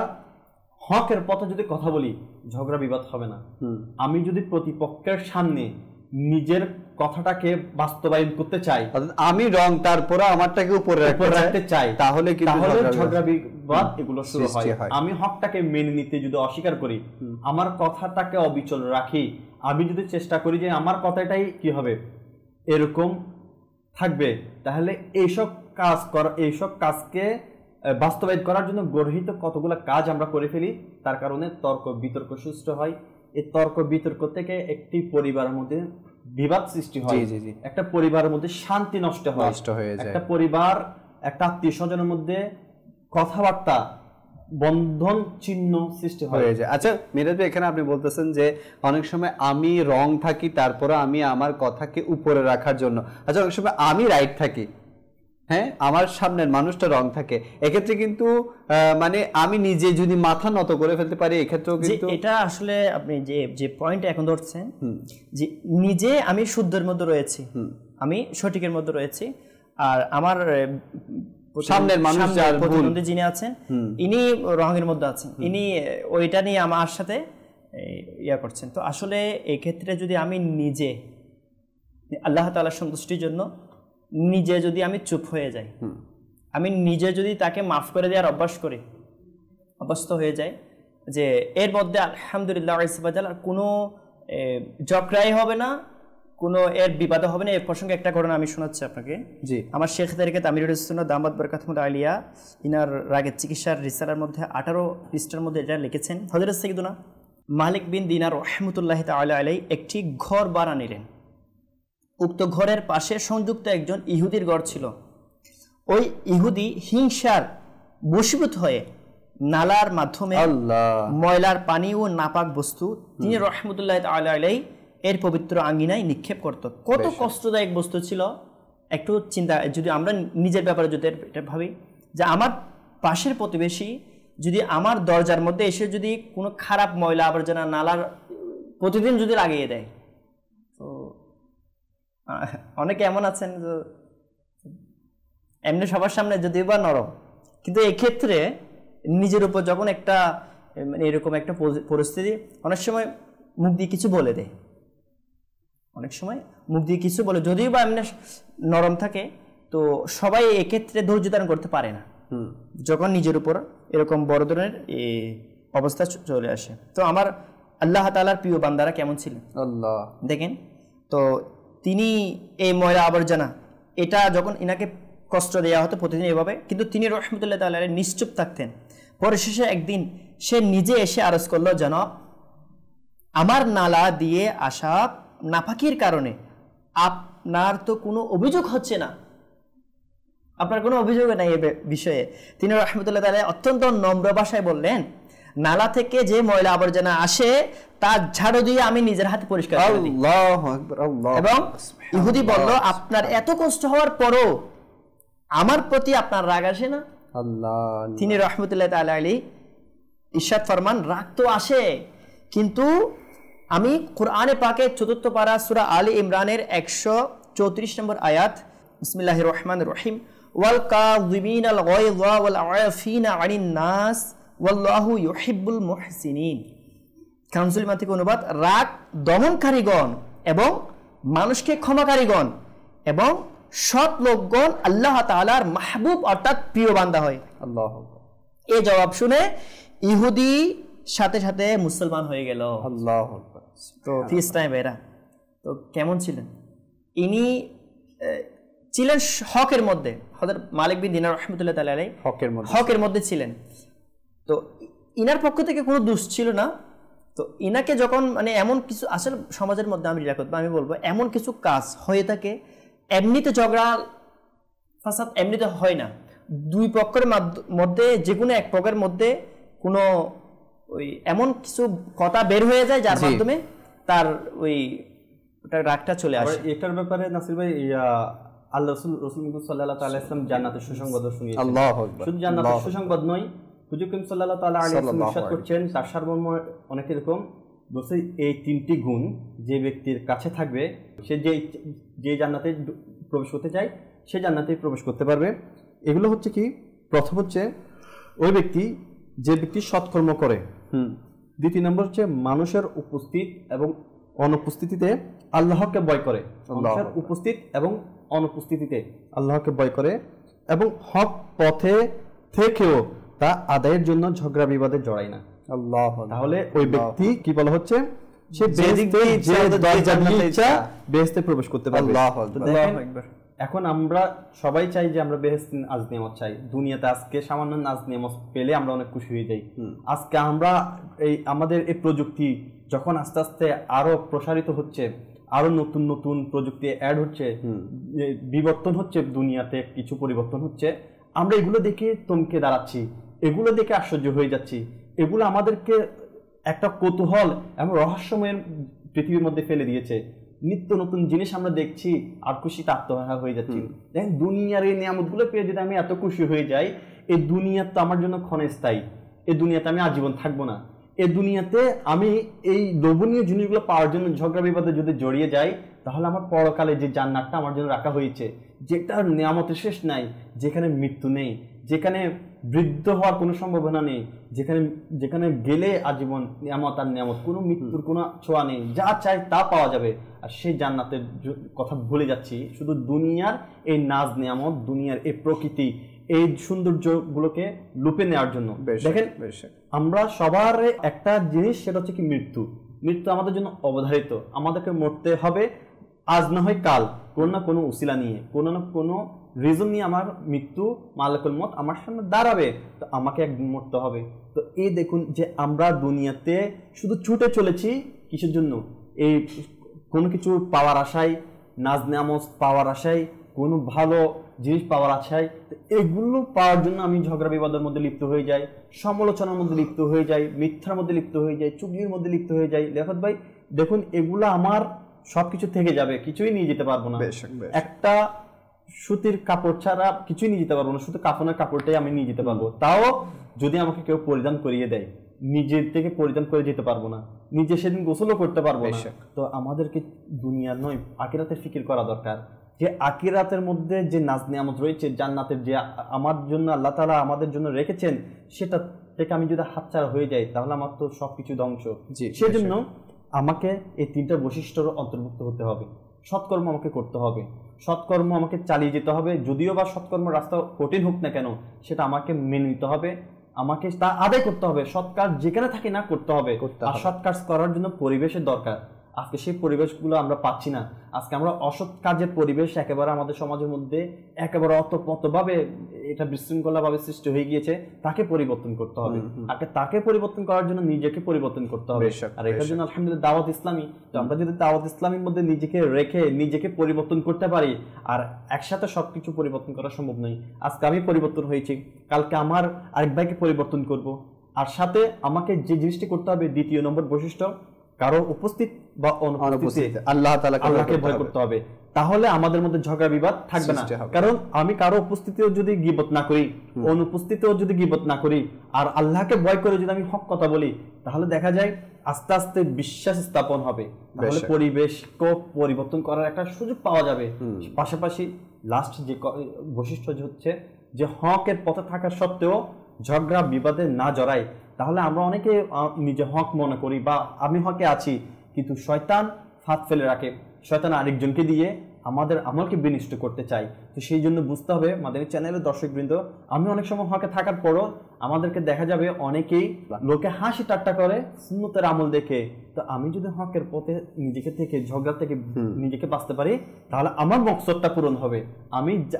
হকের পথে যদি কথা বলি, ঝগড়া বিবাদ হবে না। আমি যদি প্রতিপক্ষের সামনে নিজের কথাটাকে বাস্তবায়ন করতে চাই, আমি রং তারপরে আমারটাকে উপরে রাখতে চাই, তাহলে ঝগড়া বিবাদ এগুলো শুরু হয়। আমি হকটাকে মেনে নিতে যদি অস্বীকার করি, আমার কথাটাকে অবিচল রাখি, আমি যদি চেষ্টা করি যে আমার কথাটাই কি হবে এরকম থাকবে, তাহলে এইসব কাজকে বাস্তবায়ন করার জন্য গর্হিত কতগুলো কাজ আমরা করে ফেলি। তার কারণে তর্ক বিতর্ক সৃষ্টি হয়। এই তর্ক বিতর্ক থেকে একটি পরিবারের মধ্যে বিবাদ সৃষ্টি হয়, একটা পরিবারের মধ্যে শান্তি নষ্ট হয়ে যায়, একটা পরিবার, একটা আত্মীয় স্বজনের মধ্যে কথাবার্তা বন্ধন চিহ্ন সৃষ্টি হয়ে যায়। আচ্ছা মিরাজ ভাই, এখানে আপনি বলতেছেন যে অনেক সময় আমি রং থাকি, তারপরে আমি আমার কথাকে উপরে রাখার জন্য। আচ্ছা, অনেক সময় আমি রাইট থাকি, হ্যাঁ, আমার সামনের মানুষটা রং থাকে, এক্ষেত্রে কিন্তু মানে আমি নিজে যদি মাথা নত করে ফেলতে পারি, এক্ষেত্রেও কিন্তু এটা আসলে আপনি যে পয়েন্ট এখন ধরছেন, যে নিজে আমি শুদ্ধের মধ্যে রয়েছি, আমি সঠিকের মধ্যে রয়েছি, আর আমার সামনের মানুষ প্রতিদ্বন্দ্বী যিনি আছেন ইনি রঙের মধ্যে আছেন, ইনি ওইটা নিয়ে আমার সাথে ইয়া করছেন। তো আসলে এই ক্ষেত্রে যদি আমি নিজে আল্লাহ তাআলার সন্তুষ্টির জন্য নিজে যদি আমি চুপ হয়ে যাই, আমি নিজে যদি তাকে মাফ করে দেওয়ার অভ্যস্ত হয়ে যায়, যে এর মধ্যে আলহামদুলিল্লাহ আর কোনো ঝগড়াই হবে না, কোনো এর বিবাদ হবে না। এর প্রসঙ্গে একটা ঘটনা আমি শোনাচ্ছি আপনাকে। জি। আমার শেখ তারিকাত আমিরুল সুন্নাহ দামাত বরকাতুহুল আলিয়া ইনার রাগের চিকিৎসার রিসালার মধ্যে 18 পৃষ্ঠার মধ্যে এটা লিখেছেন। হযরত সাইয়্যিদুনা মালিক বিন দিনার রাহমাতুল্লাহি তাআলা আলাইহি একটি ঘর ভাড়া নিলেন। উক্ত ঘরের পাশে সংযুক্ত একজন ইহুদির ঘর ছিল। ওই ইহুদি হিংসার বশীভূত হয়ে নালার মাধ্যমে ময়লার পানি ও নাপাক বস্তু তিনি রাহমাতুল্লাহি তাআলা আলাইহি এর পবিত্র আঙ্গিনায় নিক্ষেপ করত। কত কষ্টদায়ক বস্তু ছিল একটু চিন্তা, যদি আমরা নিজের ব্যাপারে যদি এটা ভাবি, যে আমার পাশের প্রতিবেশী যদি আমার দরজার মধ্যে এসে যদি কোনো খারাপ ময়লা আবর্জনা নালার প্রতিদিন যদি লাগিয়ে দেয়, তো অনেকে এমন আছেন যে এমনি সবার সামনে যদিও বা নরম, কিন্তু এক্ষেত্রে নিজের উপর যখন একটা মানে এরকম একটা পরিস্থিতি, অনেক সময় মুখ দিয়ে কিছু বলে দেয়, যদিও বা এমনি নরম থাকে, তো সবাই এক্ষেত্রে ধৈর্য ধারণ করতে পারে না যখন নিজের উপর এরকম বড় ধরনের অবস্থা চলে আসে। তো আমার আল্লাহ তাআলার প্রিয় বান্দারা কেমন ছিলেন আল্লাহ দেখেন, তো তিনি এই ময়লা আবর্জনা এটা যখন ইনাকে কষ্ট দেওয়া হতো প্রতিদিন এভাবে, কিন্তু তিনি রাহমাতুল্লাহি তাআলা আলাইহি নিশ্চুপ থাকতেন। পরে শেষে একদিন সে নিজে এসে আরজ করলো, জনাব আমার নালা দিয়ে আসা নাপাকির কারণে আপনার তো কোনো অভিযোগ হচ্ছে না, আপনার কোনো অভিযোগ নাই এ বিষয়ে। তিনি রাহমাতুল্লাহি তাআলা অত্যন্ত নম্র ভাষায় বললেন, নালা থেকে যে ময়লা আবর্জনা আসে তা ঝাড়ু দিয়ে আমি নিজের হাতে পরিষ্কার করে দিই। আল্লাহু আকবার। এবং ইহুদি বলল, আপনার এত কষ্ট হওয়ার পরও আমার প্রতি আপনার রাগ আসে না? তিনি রাহমাতুল্লাহি তাআলা আলাইহি ইরশাদ ফরমান, রাগ তো আসে, কিন্তু আমি কোরআনে পাকে ৪র্থ পারা সূরা আলে ইমরানের ১৩৪ নম্বর আয়াত, বিসমিল্লাহির রহমানির রহিম, ওয়াল কাযিমিনাল গায়যা ওয়াল আফিনা আনিন নাস ওয়াল্লাহু ইউহিব্বুল মুহসিনিন। কাউন্সিল মাত্রিক অনুবাদ, রাগ দমনকারীগণ এবং মানুষকে ক্ষমাকারীগণ এবং সৎ লোকগণ আল্লাহ তাআলার মাহবুব অর্থাৎ প্রিয় বান্দা হয়। আল্লাহু। এই জবাব শুনে ইহুদি সাথে সাথে মুসলমান হয়ে গেল। আল্লাহু আকবার। তো ফিলিস্তিনে ভাইরা তো কেমন ছিলেন? ইনি ছিলেন হকের মধ্যে, হযরত মালিক বিন দিনার রাহমাতুল্লাহ তাআলা আলাইহি হকের মধ্যে ছিলেন। তো ইনার পক্ষ থেকে কোনো দোষ ছিল না। তো ইনাকে যখন মানে এমন কিছু আসলে সমাজের মধ্যে আমি রিলা করবো, আমি বলবো এমন কিছু কাজ হয়ে থাকে, এমনিতে ঝগড়া ফাসাদ এমনিতে হয় না, দুই পক্ষের মধ্যে যে কোনো এক পক্ষের মধ্যে কোনো ওই এমন কিছু কথা বের হয়ে যায় যার মাধ্যমে তার ওই ওটা রাগটা চলে আসে। এটার ব্যাপারে নাসির ভাই আল্লাহ রাসূল সাল্লাল্লাহু আলাইহি ওয়াসাল্লাম জান্নাতের সুসংবাদ শুনিয়েছেন। আল্লাহু আকবার। শুধু জান্নাতের সুসংবাদ নয়, হুজুর করিম সাল্লাল্লাহু আলাইহি ওয়াসাল্লাম ইরশাদ করছেন, তার সার্বভৌম অনেক এরকম বলছে এই তিনটি গুণ যে ব্যক্তির কাছে থাকবে সে যে জান্নাতে প্রবেশ করতে চায় সে জান্নাতেই প্রবেশ করতে পারবে। এগুলো হচ্ছে কি, প্রথম হচ্ছে ওই ব্যক্তি যে ব্যক্তি সৎকর্ম করে, দ্বিতীয় নম্বর হচ্ছে মানুষের উপস্থিত এবং অনুপস্থিতিতে আল্লাহকে ভয় করে, মানুষের উপস্থিত এবং অনুপস্থিতিতে আল্লাহকে ভয় করে, এবং হক পথে থেকেও তা আদায়ের জন্য ঝগড়া বিবাদে জড়ায় না। আল্লাহ, তাহলে ওই ব্যক্তি কি বলা হচ্ছে, সে বেহেশতে প্রবেশ করতে পারবে। এখন আমরা সবাই চাই যে আমরা বেহেশতে নাজ নিয়ামত চাই, দুনিয়াতে আজকে সামান্য নাজ নিয়ামত পেলে আমরা অনেক খুশি হয়ে যাই। আজকে আমরা আমাদের এই প্রযুক্তি যখন আস্তে আস্তে আরো প্রসারিত হচ্ছে, আরো নতুন নতুন প্রযুক্তি অ্যাড হচ্ছে, বিবর্তন হচ্ছে, দুনিয়াতে কিছু পরিবর্তন হচ্ছে, আমরা এগুলো দেখে থমকে দাঁড়াচ্ছি, এগুলো দেখে আশ্চর্য হয়ে যাচ্ছি। এগুলো আমাদেরকে একটা কৌতূহল এবং রহস্যময়ের পৃথিবীর মধ্যে ফেলে দিয়েছে। নিত্য নতুন জিনিস আমরা দেখছি আর খুশিতে আত্মহারা হয়ে যাচ্ছি। দেখেন, দুনিয়ার এই নিয়ামতগুলো পেয়ে যদি আমি এত খুশি হয়ে যাই, এই দুনিয়া তো আমার জন্য ক্ষণস্থায়ী, এই দুনিয়াতে আমি আজীবন থাকবো না। এই দুনিয়াতে আমি এই লোভনীয় জিনিসগুলো পাওয়ার জন্য ঝগড়া বিবাদে যদি জড়িয়ে যাই, তাহলে আমার পরকালে যে জান্নাতটা আমার জন্য রাখা হয়েছে, যেটার নিয়ামতের শেষ নাই, যেখানে মৃত্যু নেই, যেখানে বৃদ্ধ হওয়ার কোনো সম্ভাবনা নেই, যেখানে গেলে আজীবন নিয়ামত আর নিয়ামত, কোনো মৃত্যুর কোনো ছোঁয়া নেই, যা চাই তা পাওয়া যাবে। আর সেই জান্নাতের কথা ভুলে যাচ্ছি শুধু দুনিয়ার এই নাজ নিয়ামত, দুনিয়ার এই প্রকৃতি, এই সৌন্দর্যগুলোকে লুপে নেওয়ার জন্য। দেখেন, আমরা সবার একটা জিনিস, সেটা হচ্ছে কি মৃত্যু। মৃত্যু আমাদের জন্য অবধারিত, আমাদেরকে মরতে হবে, আজ না হয় কাল, কোনো না কোনো উসিলা নিয়ে, কোনো না কোনো রিজন নিয়ে আমার মৃত্যু, মালাকুল মউত আমার সামনে দাঁড়াবে, তো আমাকে একদিন মরতে হবে। তো এই দেখুন যে আমরা দুনিয়াতে শুধু ছুটে চলেছি কিসের জন্য? এই কোনো কিছু পাওয়ার আশায়, নাজ নিয়ামত পাওয়ার আশায়, কোনো ভালো জিনিস পাওয়ার আশায়। এগুলো পাওয়ার জন্য আমি ঝগড়া বিবাদের মধ্যে লিপ্ত হয়ে যাই, সমালোচনার মধ্যে লিপ্ত হয়ে যাই, মিথ্যার মধ্যে লিপ্ত হয়ে যাই, চুগলির মধ্যে লিপ্ত হয়ে যাই। লেখত ভাই দেখুন, এগুলো আমার সবকিছু থেকে যাবে, কিছুই নিয়ে যেতে পারবো না। একটা সুতির কাপড় ছাড়া কিছুই নিয়ে যেতে পারবো না, শুধু কাফনের কাপড়টাই আমি নিয়ে যেতে পারবো, তাও যদি আমাকে কেউ পরিধান করিয়ে দেয়, নিজের থেকে পরিধান করে যেতে পারবো না, নিজে সেদিন গোসলও করতে পারবো না। তো আমাদেরকে দুনিয়ার নয়, আখিরাতের ফিকির করা দরকার, যে আখিরাতের মধ্যে যে নাজ নিয়ামত রয়েছে, জান্নাতের যে আমার জন্য আল্লাহ তাআলা আমাদের জন্য রেখেছেন, সেটা থেকে আমি যদি হাতছাড়া হয়ে যাই, তাহলে আমার তো সবকিছু ধ্বংস। সেজন্য আমাকে এই তিনটা বৈশিষ্ট্যর অন্তর্ভুক্ত হতে হবে। সৎকর্ম আমাকে করতে হবে, সৎকর্ম আমাকে চালিয়ে যেতে হবে, যদিও বা সৎকর্ম রাস্তা কঠিন হোক না কেন, সেটা আমাকে মেনে নিতে হবে, আমাকে তা আদায় করতে হবে। সৎ কাজ যেখানে থাকে না করতে হবে, আর সৎ কাজ করার জন্য পরিবেশের দরকার। আজকে সেই পরিবেশগুলো আমরা পাচ্ছি না। আজকে আমরা অসৎ কাজের পরিবেশ একেবারে আমাদের সমাজের মধ্যে একেবারে অতপ্রতভাবে এটা বিশৃঙ্খলাভাবে সৃষ্টি হয়ে গিয়েছে। তাকে পরিবর্তন করতে হবে, তাকে পরিবর্তন করার জন্য নিজেকে পরিবর্তন করতে হবে। আর এটার জন্য আলহামদুলিল্লাহ দাওয়াত ইসলামী, তো আমরা যদি দাওয়াত ইসলামীর মধ্যে নিজেকে রেখে নিজেকে পরিবর্তন করতে পারি, আর একসাথে সবকিছু পরিবর্তন করা সম্ভব নয়। আজকে আমি পরিবর্তন হয়েছি, কালকে আমার আরেক ভাইকে পরিবর্তন করব, আর সাথে আমাকে যে জিনিসটি করতে হবে, দ্বিতীয় নম্বর বৈশিষ্ট্য, কারো উপস্থিত বা অনুপস্থিত আল্লাহকে ভয় করতে হবে। তাহলে আমাদের মধ্যে ঝগড়া বিবাদ থাকবে না। কারণ আমি কারো উপস্থিতিও যদি গীবত না করি, অনুপস্থিতিও যদি গীবত না করি, আর আল্লাহকে ভয় করে যদি আমি হক কথা বলি, তাহলে দেখা যায় আস্তে আস্তে বিশ্বাস স্থাপন হবে, তাহলে পরিবেশকে পরিবর্তন করার একটা সুযোগ পাওয়া যাবে। পাশাপাশি লাস্ট যে বৈশিষ্ট্য হচ্ছে যে হকের পথে থাকার সত্ত্বেও ঝগড়া বিবাদে না জড়াই। তাহলে আমরা অনেকে নিজে হক মনে করি বা আমি হকে আছি, কিন্তু শয়তান ফাঁদ ফেলে রাখে, শয়তান আরেকজনকে দিয়ে আমাদের আমলকে বিনষ্ট করতে চায়। তো সেই জন্য বুঝতে হবে মাদানী চ্যানেলের দর্শকবৃন্দ, আমি অনেক সময় হকে থাকার পরও আমাদেরকে দেখা যাবে অনেকেই লোকে হাসি ঠাট্টা করে সুন্নতের আমল দেখে। তো আমি যদি হকের পথে নিজেকে থেকে ঝগড়া থেকে নিজেকে বাঁচতে পারি, তাহলে আমার মকসদটা পূরণ হবে।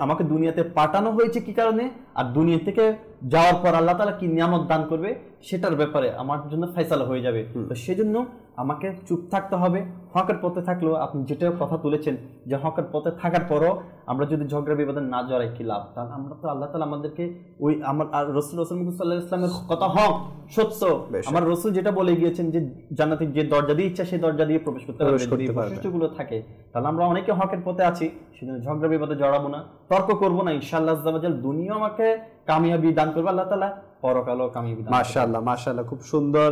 আমাকে দুনিয়াতে পাঠানো হয়েছে কি কারণে, আর দুনিয়া থেকে যাওয়ার পর আল্লাহ তাআলা কি নিয়ামত দান করবে সেটার ব্যাপারে আমার জন্য ফয়সালা হয়ে যাবে। তো সেজন্য আমাকে চুপ থাকতে হবে। হকের পথে থাকলেও আপনি যেটা কথা তুলেছেন যে হকের পথে থাকার পরও আমরা যদি ঝগড়া বিবাদে না জড়াই কি লাভ? তাহলে আমরা তো আল্লাহ তাআলা আমাদেরকে ওই আমার রাসূল সাল্লাল্লাহু আলাইহি ওয়াসাল্লামের কথা হক সত্য, আমার রাসূল যেটা বলে গিয়েছেন যে জান্নাতে যে দরজা দিয়ে ইচ্ছা সেই দরজা দিয়ে প্রবেশ করতে পারবে যদি বৈশিষ্ট্যগুলো থাকে। তাহলে আমরা অনেকে হকের পথে আছি, সেজন্য ঝগড়া বিবাদে জড়াবো না, তর্ক করবো না। ইনশাআল্লাহ আজ্জা ওয়া জাল দুনিয়া আমাকে কামিয়াবি দান করবে আল্লাহ তাআলা, পরকালও কামিয়াবি দান করবে। মাশাআল্লাহ মাশাআল্লাহ, খুব সুন্দর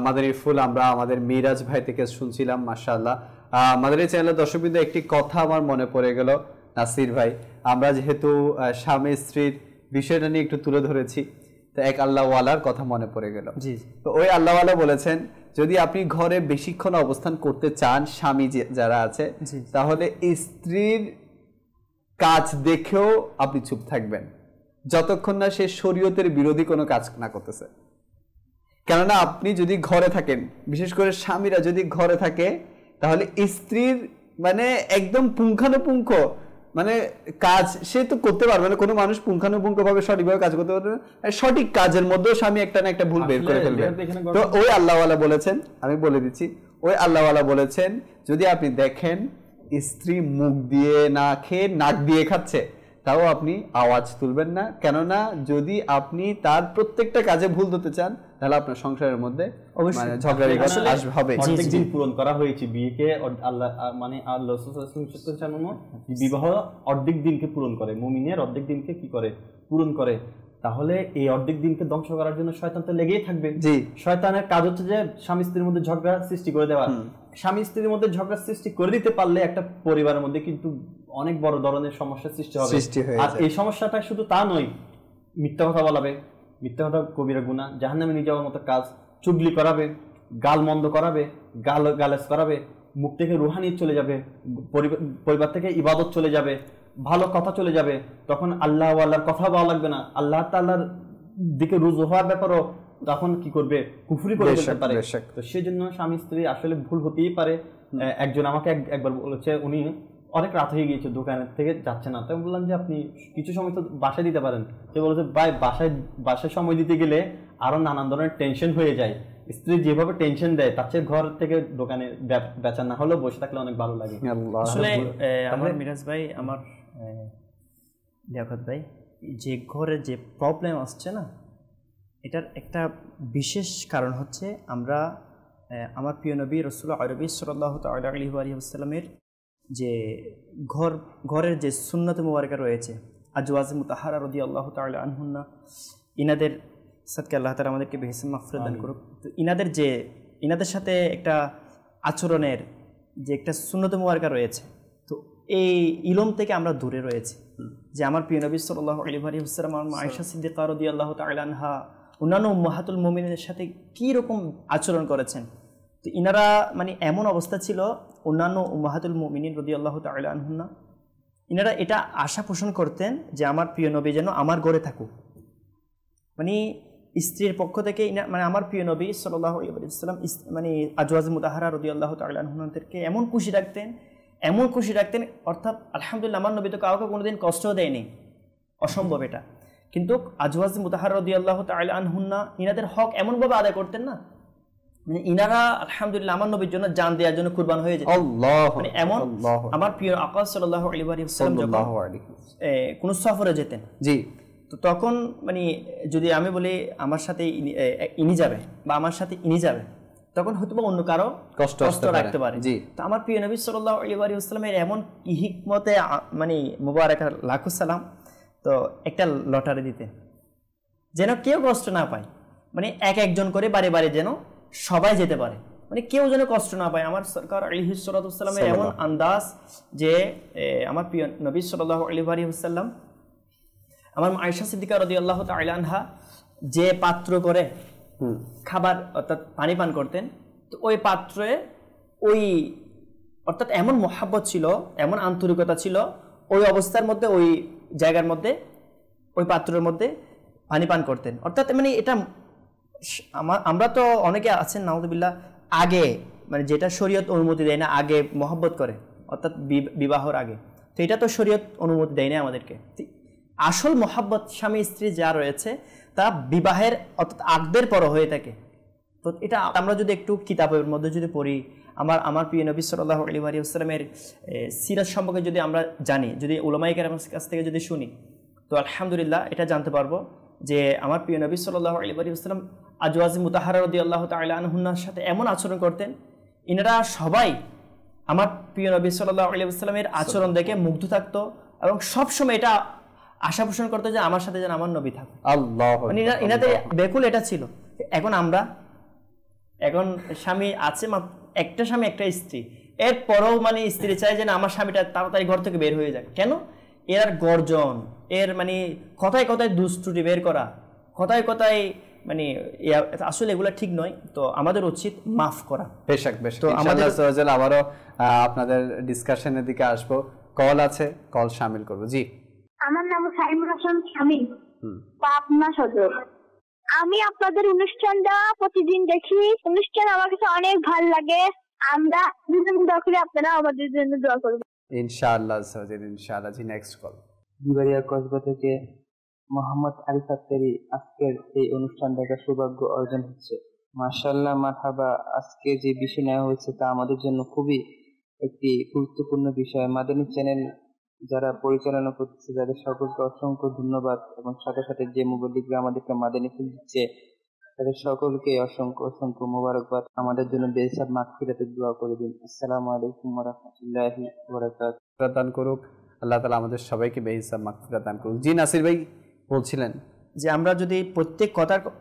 মাদানী ফুল আমরা আমাদের মিরাজ ভাই থেকে শুনছিলাম। মাশাআল্লাহ, মাদানী চ্যানেলের দর্শকবৃন্দ একটি কথা আমার মনে পড়ে গেল নাসির ভাই, আমরা যেহেতু স্বামী স্ত্রীর বিষয়টা নিয়ে একটু তুলে ধরেছি, তো এক আল্লাহওয়ালার কথা মনে পড়ে গেল। জি, তো ওই আল্লাহওয়ালা বলেছেন যদি আপনি ঘরে বেশিক্ষণ অবস্থান করতে চান, স্বামী যারা আছে, তাহলে স্ত্রীর কাজ দেখেও আপনি চুপ থাকবেন যতক্ষণ না সে শরীয়তের বিরোধী কোনো কাজ না করতেছে। কেননা আপনি যদি ঘরে থাকেন, বিশেষ করে স্বামীরা যদি ঘরে থাকে, তাহলে স্ত্রীর মানে একদম পুঙ্খানুপুঙ্খ মানে কাজ সে তো করতে পারবে না। কোনো মানুষ পুঙ্খানুপুঙ্খ ভাবে সঠিকভাবে কাজ করতে পারবে না, সঠিক কাজের মধ্যেও স্বামী একটা না একটা ভুল বের করে ফেলবে। তো ওই আল্লাহওয়ালা বলেছেন, আমি বলে দিচ্ছি, ওই আল্লাহওয়ালা বলেছেন যদি আপনি দেখেন স্ত্রী মুখ দিয়ে না খেয়ে নাক দিয়ে খাচ্ছে, তাও আপনি আওয়াজ তুলবেন না। কেননা যদি আপনি তার প্রত্যেকটা কাজে ভুল ধরতে চান, তাহলে আপনার সংসারের মধ্যে ঝগড়া হবে। অর্ধেক দিন পূরণ করা হয়েছে বিয়েকে, আল্লাহ মানে আল্লাহ বিবাহ অর্ধেক দিনকে পূরণ করে, মুমিনের অর্ধেক দিনকে কি করে পূরণ করে। তাহলে এই অর্ধেক দিনকে ধ্বংস করার জন্য শয়তান তো লেগেই থাকবে। শয়তানের কাজ হচ্ছে যে স্বামী স্ত্রীর মধ্যে ঝগড়া সৃষ্টি করে দেওয়া। স্বামী স্ত্রীর মধ্যে ঝগড়া সৃষ্টি করে দিতে পারলে একটা পরিবারের মধ্যে কিন্তু অনেক বড় ধরনের সমস্যার সৃষ্টি হবে। আর এই সমস্যাটা শুধু তা নয়, মিথ্যা কথা বলাবে, মিথ্যা কথা কবিরা গুনাহ, জাহান্নামে নিয়ে যাওয়ার মতো কাজ, চুগলি করাবে, গাল মন্দ করাবে, গালেজ করাবে, মুখ থেকে রুহানিয়ত চলে যাবে, পরিবার থেকে ইবাদত চলে যাবে, ভালো কথা চলে যাবে। তখন আল্লাহ আল্লাহর কথা বলা লাগবে না, আল্লাহ তাআলার দিকে রুজু হওয়ার ব্যাপারও তখন কি করবে, কুফরি করে ফেলতে পারে। তো সেই জন্য স্বামী স্ত্রী আসলে ভুল হতেই পারে। একজন আমাকে একবার বলেছে, উনি অনেক রাত হয়ে গিয়েছে, দোকানের থেকে যাচ্ছে না। তো আমি বললাম যে আপনি কিছু সময় তো বাসায় দিতে পারেন। সে বলেছে ভাই বাসায় সময় দিতে গেলে আরো নানান ধরনের টেনশন হয়ে যায়। স্ত্রী যেভাবে টেনশন দেয় তার চেয়ে ঘর থেকে দোকানে বেচা না হলেও বসে থাকলে অনেক ভালো লাগে। আসলে আমার মিরাজ ভাই, আমার লিয়াকত ভাই, যে ঘরে যে প্রবলেম আসছে না, এটার একটা বিশেষ কারণ হচ্ছে আমরা আমার প্রিয় নবী রাসূলুল্লাহ আরবি সাল্লাল্লাহু তাআলা আলাইহি ওয়া সাল্লামের যে ঘরের যে সুন্নত মুবারকা রয়েছে, আজওয়াজে মুতাহারা রাদিয়াল্লাহু তাআলা আনহুন্না, ইনাদের সাদকা আল্লাহ তাআলা আমাদেরকে বেহেশত মাগফিরাত দান করুক। তো ইনাদের সাথে একটা আচরণের যে একটা সুন্নত মুবারকা রয়েছে, তো এই ইলম থেকে আমরা দূরে রয়েছি। যে আমার প্রিয় নবী সাল্লাল্লাহু আলাইহি ওয়াসাল্লাম, আয়েশা সিদ্দিকা রাদিয়াল্লাহু তাআলা আনহা, অন্যান্য উম্মাহাতুল মুমিনের সাথে কী রকম আচরণ করেছেন। তো ইনারা মানে এমন অবস্থা ছিল, অন্যান্য উম্মাহাতুল মুমিনিন রাদিয়াল্লাহু তাআলা আনহুন্না, ইনারা এটা আশা পোষণ করতেন যে আমার প্রিয় নবী যেন আমার ঘরে থাকুক। মানে স্ত্রীর পক্ষ থেকে মানে আমার প্রিয় নবী সাল্লাল্লাহু আলাইহি ওয়াসাল্লাম মানে আজওয়াজ মুতাহারা রাদিয়াল্লাহু তাআলা আনহুদেরকে এমন খুশি রাখতেন, অর্থাৎ আলহামদুলিল্লাহ আমার নবী তো কাউকে কোনোদিন কষ্টও দেয়নি, অসম্ভব এটা। কিন্তু আজওয়াজ মুতাহারা রাদিয়াল্লাহু তাআলা আনহুন্না ইনাদের হক এমনভাবে আদায় করতেন না, মানে ইনারা আলহামদুলিল্লাহ আমার নবীর জন্য জান দেওয়ার জন্য কুরবান হয়ে যেত। মানে এমন আমার প্রিয় আকা সাল্লাল্লাহু আলাইহি ওয়াসাল্লাম যখন কোনো সফরে যেতেন, জি, তো তখন মানে যদি আমি বলি আমার সাথে ইনি যাবে বা আমার সাথে ইনি যাবে, তখন হয়তো অন্য কারো কষ্ট রাখতে পারে। তো আমার প্রিয় নবী সাল্লাল্লাহু আলাইহি ওয়াসাল্লামের এমন হিকমতে মানে মুবারাকা লাখো সালাম, তো একটা লটারি দিতেন যেন কেউ কষ্ট না পায়, মানে একজন করে বারে বারে যেন সবাই যেতে পারে, মানে কেউ যেন কষ্ট না পায়। আমার সরকার আলাইহিস সালাতু ওয়াস সালামের এমন আন্দাজ যে আমার প্রিয় নবী সাল্লাল্লাহু আলাইহি ওয়াসাল্লাম আমার আয়েশা সিদ্দিকা রাদিয়াল্লাহু তাআলা আনহা যে পাত্র করে খাবার অর্থাৎ পানি পান করতেন, তো ওই পাত্রে ওই অর্থাৎ এমন মহাব্বত ছিল, এমন আন্তরিকতা ছিল, ওই অবস্থার মধ্যে, ওই জায়গার মধ্যে, ওই পাত্রের মধ্যে পানি পান করতেন। অর্থাৎ মানে এটা আমরা তো অনেকে আছেন নাউযুবিল্লাহ আগে মানে যেটা শরীয়ত অনুমতি দেয় না, আগে মহব্বত করে, অর্থাৎ বিবাহর আগে। তো এটা তো শরীয়ত অনুমতি দেয় না আমাদেরকে। আসল মহাব্বত স্বামী স্ত্রী যা রয়েছে তা বিবাহের অর্থাৎ আগদের পর হয়ে থাকে। তো এটা আমরা যদি একটু কিতাবের মধ্যে যদি পড়ি, আমার প্রিয় নবী সাল্লাল্লাহু আলাইহি ওয়াসাল্লামের সিরাত সম্পর্কে যদি আমরা জানি, যদি উলামায়ে কেরামের কাছ থেকে যদি শুনি, তো আলহামদুলিল্লাহ এটা জানতে পারবো যে আমার প্রিয় নবী সাল্লাল্লাহু আলাইহি ওয়াসাল্লাম আজওয়াজ মুতাহহারা রাদিয়াল্লাহু তাআলা আনহুন্নার সাথে এমন আচরণ করতেন, ইনারা সবাই আমার প্রিয় নবী সাল্লাল্লাহু আলাইহি ওয়াসাল্লামের আচরণ দেখে মুগ্ধ থাকতো এবং সবসময় এটা আশা পোষণ করতো যে আমার সাথে যেন আমার নবী থাকে। আল্লাহু মানে ইনাদের বেকুল এটা ছিল। এখন স্বামী আছে, একটা স্বামী একটা স্ত্রী, এরপরও মানে স্ত্রী চায় যে না আমার স্বামীটা তাড়াতাড়ি ঘর থেকে বের হয়ে যায়। কেন? এর গর্জন, এর মানে কথায় কথায় দুষ্টুটি বের করা, কথায় কথায় মানে আসলে এগুলো ঠিক নয়। তো আমাদের উচিত মাফ করা। বেশক তো আমাদের আবারও আপনাদের ডিসকাশনের দিকে আসবো। কল আছে, কল শামিল করবো। জি, আমার নাম সাইমুর হাসান শামীম, পাবনা সদর। আমি আপনাদের অনুষ্ঠানটা প্রতিদিন দেখি, অনুষ্ঠান আমার কাছে অনেক ভালো লাগে। আমরা দুজন দোয়া করি, আপনারা আমাদের জন্য দোয়া করবেন ইনশাআল্লাহ। ইনশাআল্লাহ। জি, নেক্সট কল। দিবারিয়া কসবা থেকে মোহাম্মদ আরিফ আক্তারি। আজকের এই অনুষ্ঠান দেখার সৌভাগ্য অর্জন হচ্ছে। মাশাআল্লাহ, মারহাবা। আজকে যে বিষয় নেওয়া হয়েছে তা আমাদের জন্য খুবই একটি গুরুত্বপূর্ণ বিষয়। মাদানী চ্যানেল যারা পরিচালনা করতেছে যাদের সকলকে অসংখ্য ধন্যবাদ, এবং সাথে সাথে যে মুবল্লিগরা আমাদেরকে মাদানী ফুল দিচ্ছে তাদের সকলকে অসংখ্য অসংখ্য মোবারকবাদ। আমাদের জন্য বেহিসাব মাগফিরাতের দোয়া করে দিন। আসসালামু আলাইকুম ওয়া রাহমাতুল্লাহি ওয়া বারাকাতুহু। দান করুক আল্লাহ তাআলা, আমাদের সবাইকে বেহিসাব মাগফিরাত দান করুক। জি, নাসির ভাই বলছিলেন যে আমরা যদি প্রত্যেক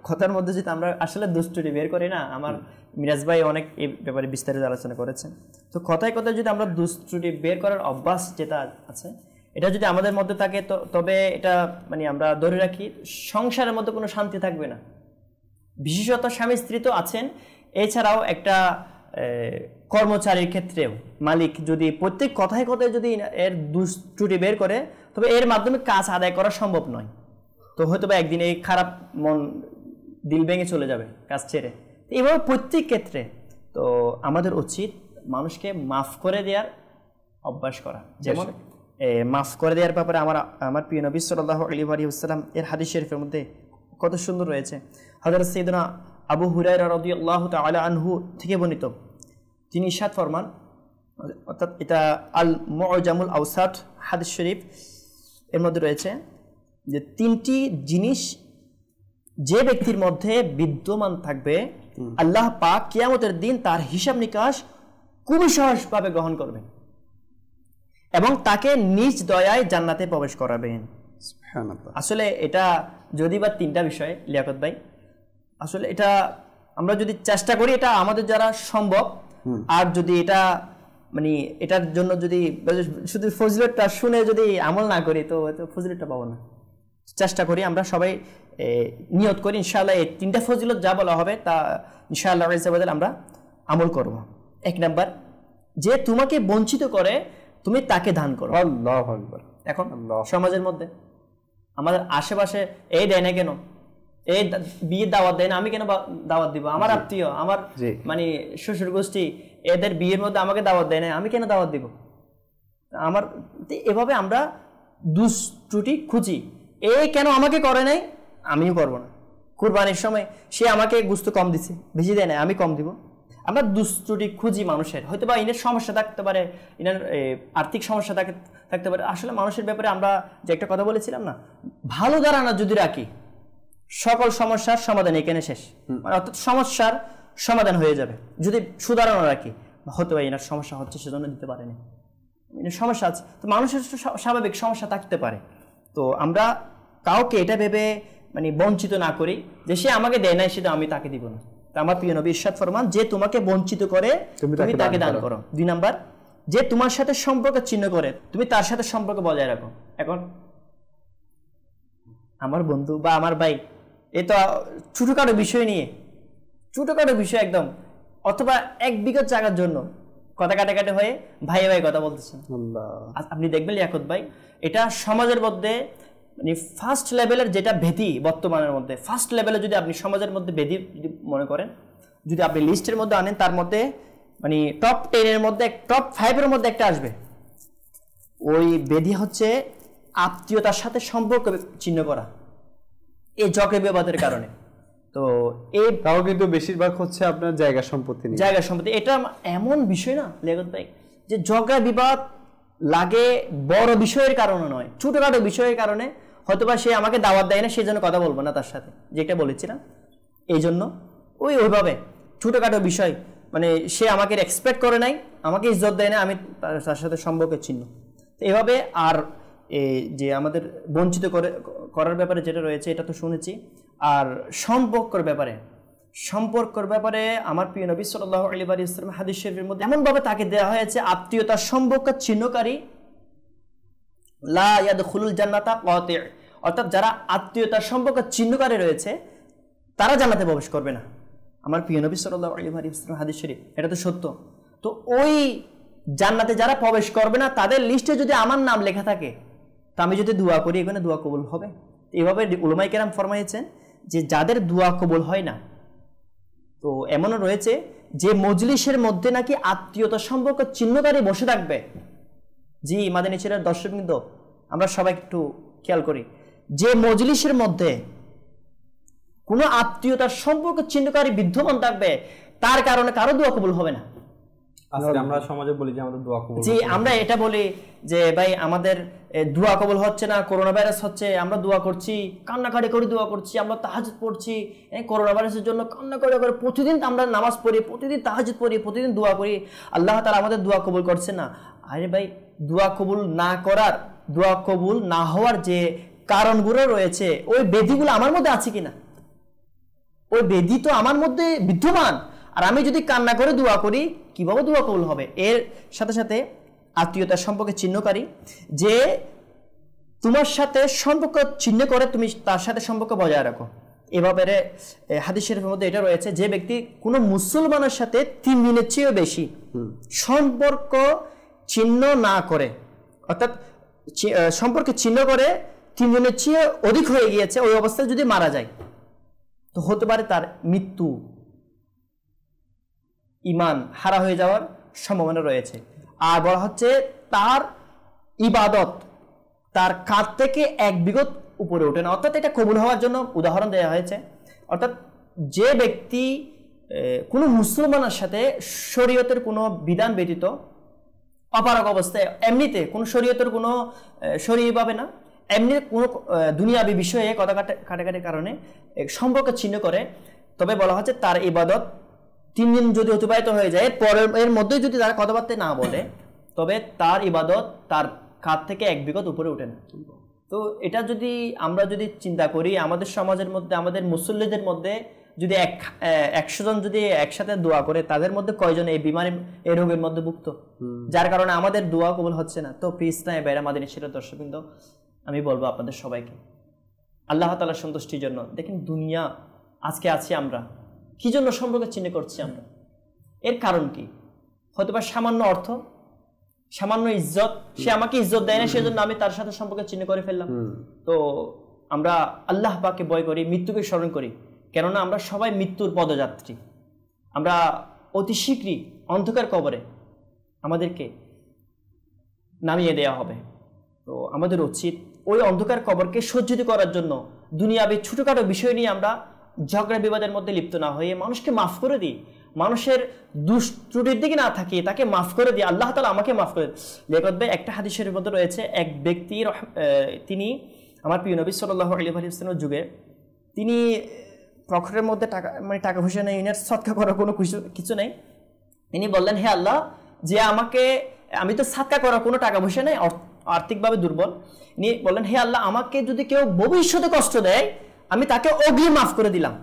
কথার মধ্যে যদি আমরা আসলে দুষ্টুটি বের করি না, আমার মিরাজ ভাই অনেক এই ব্যাপারে বিস্তারিত আলোচনা করেছেন। তো কথায় কথায় যদি আমরা দুষ্টুটি বের করার অভ্যাস যেটা আছে এটা যদি আমাদের মধ্যে থাকে, তবে এটা মানে আমরা ধরে রাখি সংসারের মধ্যে কোনো শান্তি থাকবে না। বিশেষত স্বামী স্ত্রী তো আছেন, এছাড়াও একটা কর্মচারীর ক্ষেত্রেও মালিক যদি প্রত্যেক কথায় কথায় যদি এর দুষ্টুটি বের করে, তবে এর মাধ্যমে কাজ আদায় করা সম্ভব নয়। তো হয়তো বা একদিন এই খারাপ মন দিল ভেঙে চলে যাবে কাজ ছেড়ে। এইভাবে প্রত্যেক ক্ষেত্রে তো আমাদের উচিত মানুষকে মাফ করে দেওয়ার অভ্যাস করা। যেমন মাফ করে দেওয়ার ব্যাপারে আমার প্রিয় নবী সাল্লাল্লাহু আলাইহি ওয়াসাল্লাম এর হাদিস শরীফের মধ্যে কত সুন্দর রয়েছে। হযরত সাইয়েদনা আবু হুরায়রা রাদিয়াল্লাহু তাআলা আনহু থেকে বর্ণিত, তিনি ইরশাদ ফরমান, অর্থাৎ এটা আল মুআজামুল আওসাত হাদিস শরীফ, এর মধ্যে রয়েছে যে তিনটি জিনিস যে ব্যক্তির মধ্যে বিদ্যমান থাকবে আল্লাহ পাক কিয়ামতের দিন তার হিসাব নিকাশ খুবই সহজভাবে গ্রহণ করবেন এবং তাকে নিজ দয়ায় জান্নাতে প্রবেশ করাবেন। আসলে এটা যদি বা তিনটা বিষয় লিয়াকত ভাই, আসলে এটা আমরা যদি চেষ্টা করি এটা আমাদের যারা সম্ভব, আর যদি এটা মানে এটার জন্য যদি শুধু ফজিলতটা শুনে যদি আমল না করি তো ফজিলতটা পাবো না। চেষ্টা করি আমরা সবাই নিয়ত করি ইনশাআল্লাহ এই তিনটা ফজিলত যা বলা হবে তা ইনশাআল্লাহ আমরা আমল করব। এক নাম্বার, যে তোমাকে বঞ্চিত করে তুমি তাকে দান করো। আল্লাহু আকবার। এখন সমাজের মধ্যে আমাদের আশেপাশে এই দেয় না কেন, এই বিয়ের দাওয়াত দেয় না, আমি কেন দাওয়াত দিব? আমার আত্মীয়, আমার মানে শ্বশুর গোষ্ঠী, এদের বিয়ের মধ্যে আমাকে দাওয়াত দেয় না, আমি কেন দাওয়াত দিব? আমার এভাবে আমরা দুষ্টুটি খুঁজি, এই কেন আমাকে করে নাই আমিও করবো না। কুরবানির সময় সে আমাকে গোশত কম দিচ্ছে, বেশি দেয় না, আমি কম দিব। আমরা দুষ্টুটি খুঁজি মানুষের, হয়তো বা ইনের সমস্যা থাকতে পারে, ইনার আর্থিক সমস্যা থাকতে পারে। আসলে মানুষের ব্যাপারে আমরা যে একটা কথা বলেছিলাম না, ভালো ধারণা যদি রাখি সকল সমস্যার সমাধান এখানে শেষ, অর্থাৎ সমস্যার সমাধান হয়ে যাবে। যদি সুধারণা রাখি হয়তো বা এনার সমস্যা হচ্ছে সেজন্য দিতে পারেনি, এনার সমস্যা আছে, তো মানুষের স্বাভাবিক সমস্যা থাকতে পারে। তো আমরা কাউকে এটা ভেবে মানে বঞ্চিত না করি যে সে আমাকে দেয় নাই সেটা আমি তাকে দিব না। আমার প্রিয় নবী ইরশাদ ফরমান, যে তোমাকে বঞ্চিত করে তুমি তাকে দান করো। 2 নাম্বার, যে তোমার সাথে সম্পর্ক ছিন্ন করে তুমি তার সাথে সম্পর্ক বজায় রাখো। এখন আমার বন্ধু বা আমার ভাই, এ তো ছোটখাটো বিষয় নিয়ে, ছোটখাটো বিষয় একদম, অথবা 1 বিঘা জায়গার জন্য কথা কাটাকাটি হয়ে ভাই ভাই কথা বলতেছেন। আপনি দেখবেন লিয়াকত ভাই, এটা সমাজের মধ্যে মানে ফার্স্ট লেভেলের যেটা ভীতি বর্তমানের মধ্যে, ফার্স্ট লেভেলে যদি আপনি সমাজের মধ্যে ভীতি মনে করেন, যদি আপনি লিস্টের মধ্যে আনেন, তার মধ্যে মানে টপ 10-এর মধ্যে, টপ 5-এর মধ্যে একটা আসবে। ওই বেধি হচ্ছে আত্মীয়তার সাথে সম্পর্ক ছিন্ন করা, এই ঝগড়া বিবাদের কারণে। তো এই তাও কিন্তু বেশিরভাগ হচ্ছে আপনার জায়গা সম্পত্তি নিয়ে। জায়গা সম্পত্তি এটা এমন বিষয় না লিয়াকত ভাই, যে ঝগড়া বিবাদ লাগে বড় বিষয়ের কারণে নয়, ছোটখাটো বিষয়ের কারণে। হয়তোবা সে আমাকে দাওয়াত দেয় না, সেই জন্য কথা বলবো না তার সাথে, যেটা বলেছিলাম। এই জন্য ওইভাবে ছোটখাটো বিষয়, মানে সে আমাকে রেসপেক্ট করে নাই, আমাকে ইজ্জত দেয় না, আমি তার সাথে সম্পর্কের চিহ্ন। তো এভাবে আর যে আমাদের বঞ্চিত করার ব্যাপারে যেটা রয়েছে, এটা তো শুনেছি। আর সম্পর্কের ব্যাপারে আমার প্রিয় নবী সাল্লাল্লাহু আলাইহি ওয়াসাল্লাম হাদিস শরীফের মধ্যে এমনভাবে তাকে দেওয়া হয়েছে, আত্মীয়তার সম্পর্ক ছিন্নকারী লা ইয়াদখুলুল জান্নাতা কাতি', অর্থাৎ যারা আত্মীয়তার সম্পর্ক ছিন্নকারী রয়েছে তারা জান্নাতে প্রবেশ করবে না। আমার প্রিয় নবী সাল্লাল্লাহু আলাইহি ওয়াসাল্লাম হাদিস শরীফ, এটা তো সত্য। তো ওই জান্নাতে যারা প্রবেশ করবে না তাদের লিস্টে যদি আমার নাম লেখা থাকে, তা আমি যদি দোয়া করি, এখানে দোয়া কবুল হবে। এইভাবে উলামায়ে কেরাম ফরমাইছেন যে যাদের দোয়া কবুল হয় না, তো এমনও রয়েছে যে মজলিসের মধ্যে নাকি আত্মীয়তার সম্পর্ক চিহ্নকারী বসে থাকবে। জি মাদানী ছেলের দর্শকবৃন্দ, আমরা সবাই একটু খেয়াল করি, যে মজলিসের মধ্যে কোনো আত্মীয়তার সম্পর্ক চিহ্নকারী বিদ্যমান থাকবে, তার কারণে কারো দোয়া কবুল হবে না। আজকে আমরা সমাজে বলি যে আমাদের দোয়া কবুল, জি আমরা এটা বলি যে ভাই আমাদের দোয়া কবুল হচ্ছে না, করোনা ভাইরাস হচ্ছে, আমরা দোয়া করছি, কান্নাকাটি করে দোয়া করছি, আমরা তাহাজ্জুদ পড়ছি করোনা ভাইরাসের জন্য, কান্নাকাটি করে প্রতিদিন আমরা নামাজ পড়ি, প্রতিদিন তাহাজ্জুদ পড়ি, প্রতিদিন দোয়া করি, আল্লাহ তাআলা আমাদের দোয়া কবুল করছে না। আরে ভাই, দোয়া কবুল না হওয়ার যে কারণগুলো রয়েছে, ওই বেদিগুলো আমার মধ্যে আছে কিনা? ওই বেদি তো আমার মধ্যে বিদ্যমান, আর আমি যদি কান্না করে দোয়া করি, কিভাবে দোয়া কবুল হবে? এর সাথে সাথে আত্মীয়তার সম্পর্কে চিহ্নকারী, যে তোমার সাথে সম্পর্ক চিহ্ন করে তুমি তার সাথে সম্পর্ক বজায় রাখো। এভাবে হাদিস শরীফের মধ্যে এটা রয়েছে, যে ব্যক্তি কোনো মুসলমানের সাথে 3 দিনের চেয়েও বেশি সম্পর্ক চিহ্ন না করে, অর্থাৎ সম্পর্কে চিহ্ন করে 3 দিনের চেয়ে অধিক হয়ে গিয়েছে, ওই অবস্থায় যদি মারা যায়, তো হতে পারে তার মৃত্যু, ঈমান হারা হয়ে যাওয়ার সম্ভাবনা রয়েছে। আর বলা হচ্ছে তার ইবাদত তার কাঁধ থেকে 1 বিঘত উপরে ওঠে না, অর্থাৎ এটা কবুল হওয়ার জন্য উদাহরণ দেওয়া হয়েছে। অর্থাৎ যে ব্যক্তি কোনো মুসলমানের সাথে শরীয়তের কোনো বিধান ব্যতীত অপারগ অবস্থায়, এমনিতে কোনো শরীয়তের কোনো শরীয়ভাবে না, এমনি কোনো দুনিয়াবী বিষয়ে কথা কাটাকাটির কারণে সম্পর্ক ছিন্ন করে, তবে বলা হচ্ছে তার ইবাদত 3 দিন যদি অতিবাহিত হয়ে যায়, এর মধ্যে যদি তারা কথাবার্তা না বলে, তবে তার ইবাদত তার কাঁধ থেকে 1 বিঘত উপরে ওঠে না। তো এটা যদি আমরা চিন্তা করি, আমাদের সমাজের মধ্যে, আমাদের মুসল্লিদের মধ্যে যদি 100 জন যদি একসাথে দোয়া করে, তাদের মধ্যে কয়জন এই বিমারি, এই রোগের মধ্যে ভুক্ত, যার কারণে আমাদের দোয়া কবুল হচ্ছে না। তো প্লিজ না বাইরে মাদানী ছেলের দর্শকবৃন্দ, আমি বলবো আপনাদের সবাইকে আল্লাহ তাআলার সন্তুষ্টির জন্য, দেখেন দুনিয়া আজকে আছি আমরা, কি জন্য সম্পর্ক চিহ্ন করছি আমরা? এর কারণ কি? হয়তোবা সামান্য অর্থ, সামান্য ইজ্জত, সে আমাকে ইজ্জত দেয় না, সেজন্য আমি তার সাথে সম্পর্ক চিহ্ন করে ফেললাম। তো আমরা আল্লাহ পাককে ভয় করি, মৃত্যুকে স্মরণ করি, কেননা আমরা সবাই মৃত্যুর পদযাত্রী। আমরা অতি শীঘ্রই অন্ধকার কবরে আমাদেরকে নামিয়ে দেওয়া হবে। তো আমাদের উচিত ওই অন্ধকার কবরকে সজ্জিত করার জন্য দুনিয়াবী ছোটখাটো বিষয় নিয়ে আমরা ঝগড়া বিবাদের মধ্যে লিপ্ত না হয়ে মানুষকে মাফ করে দিই, মানুষের দুষ্ত্রুটির দিকে না থাকিয়ে তাকে মাফ করে দিই। আল্লাহ তাআলা আমাকে মাফ করে লিয়াকত ভাই, একটা হাদিসের মধ্যে রয়েছে, এক ব্যক্তি, তিনি আমার প্রিয় নবী সাল্লাল্লাহু আলাইহি ওয়াসাল্লামের যুগে, তিনি পকেটের মধ্যে টাকা পয়সা নেই, ইনার সদকা করার কোনো কিছু নেই। ইনি বললেন, হে আল্লাহ, যে আমি তো সাদকা করার কোনো টাকা পয়সা নেই, আর্থিকভাবে দুর্বল। ইনি বললেন, হে আল্লাহ, আমাকে যদি কেউ ভবিষ্যতে কষ্ট দেয়, আমি তাকে অগ্রিম মাফ করে দিলাম।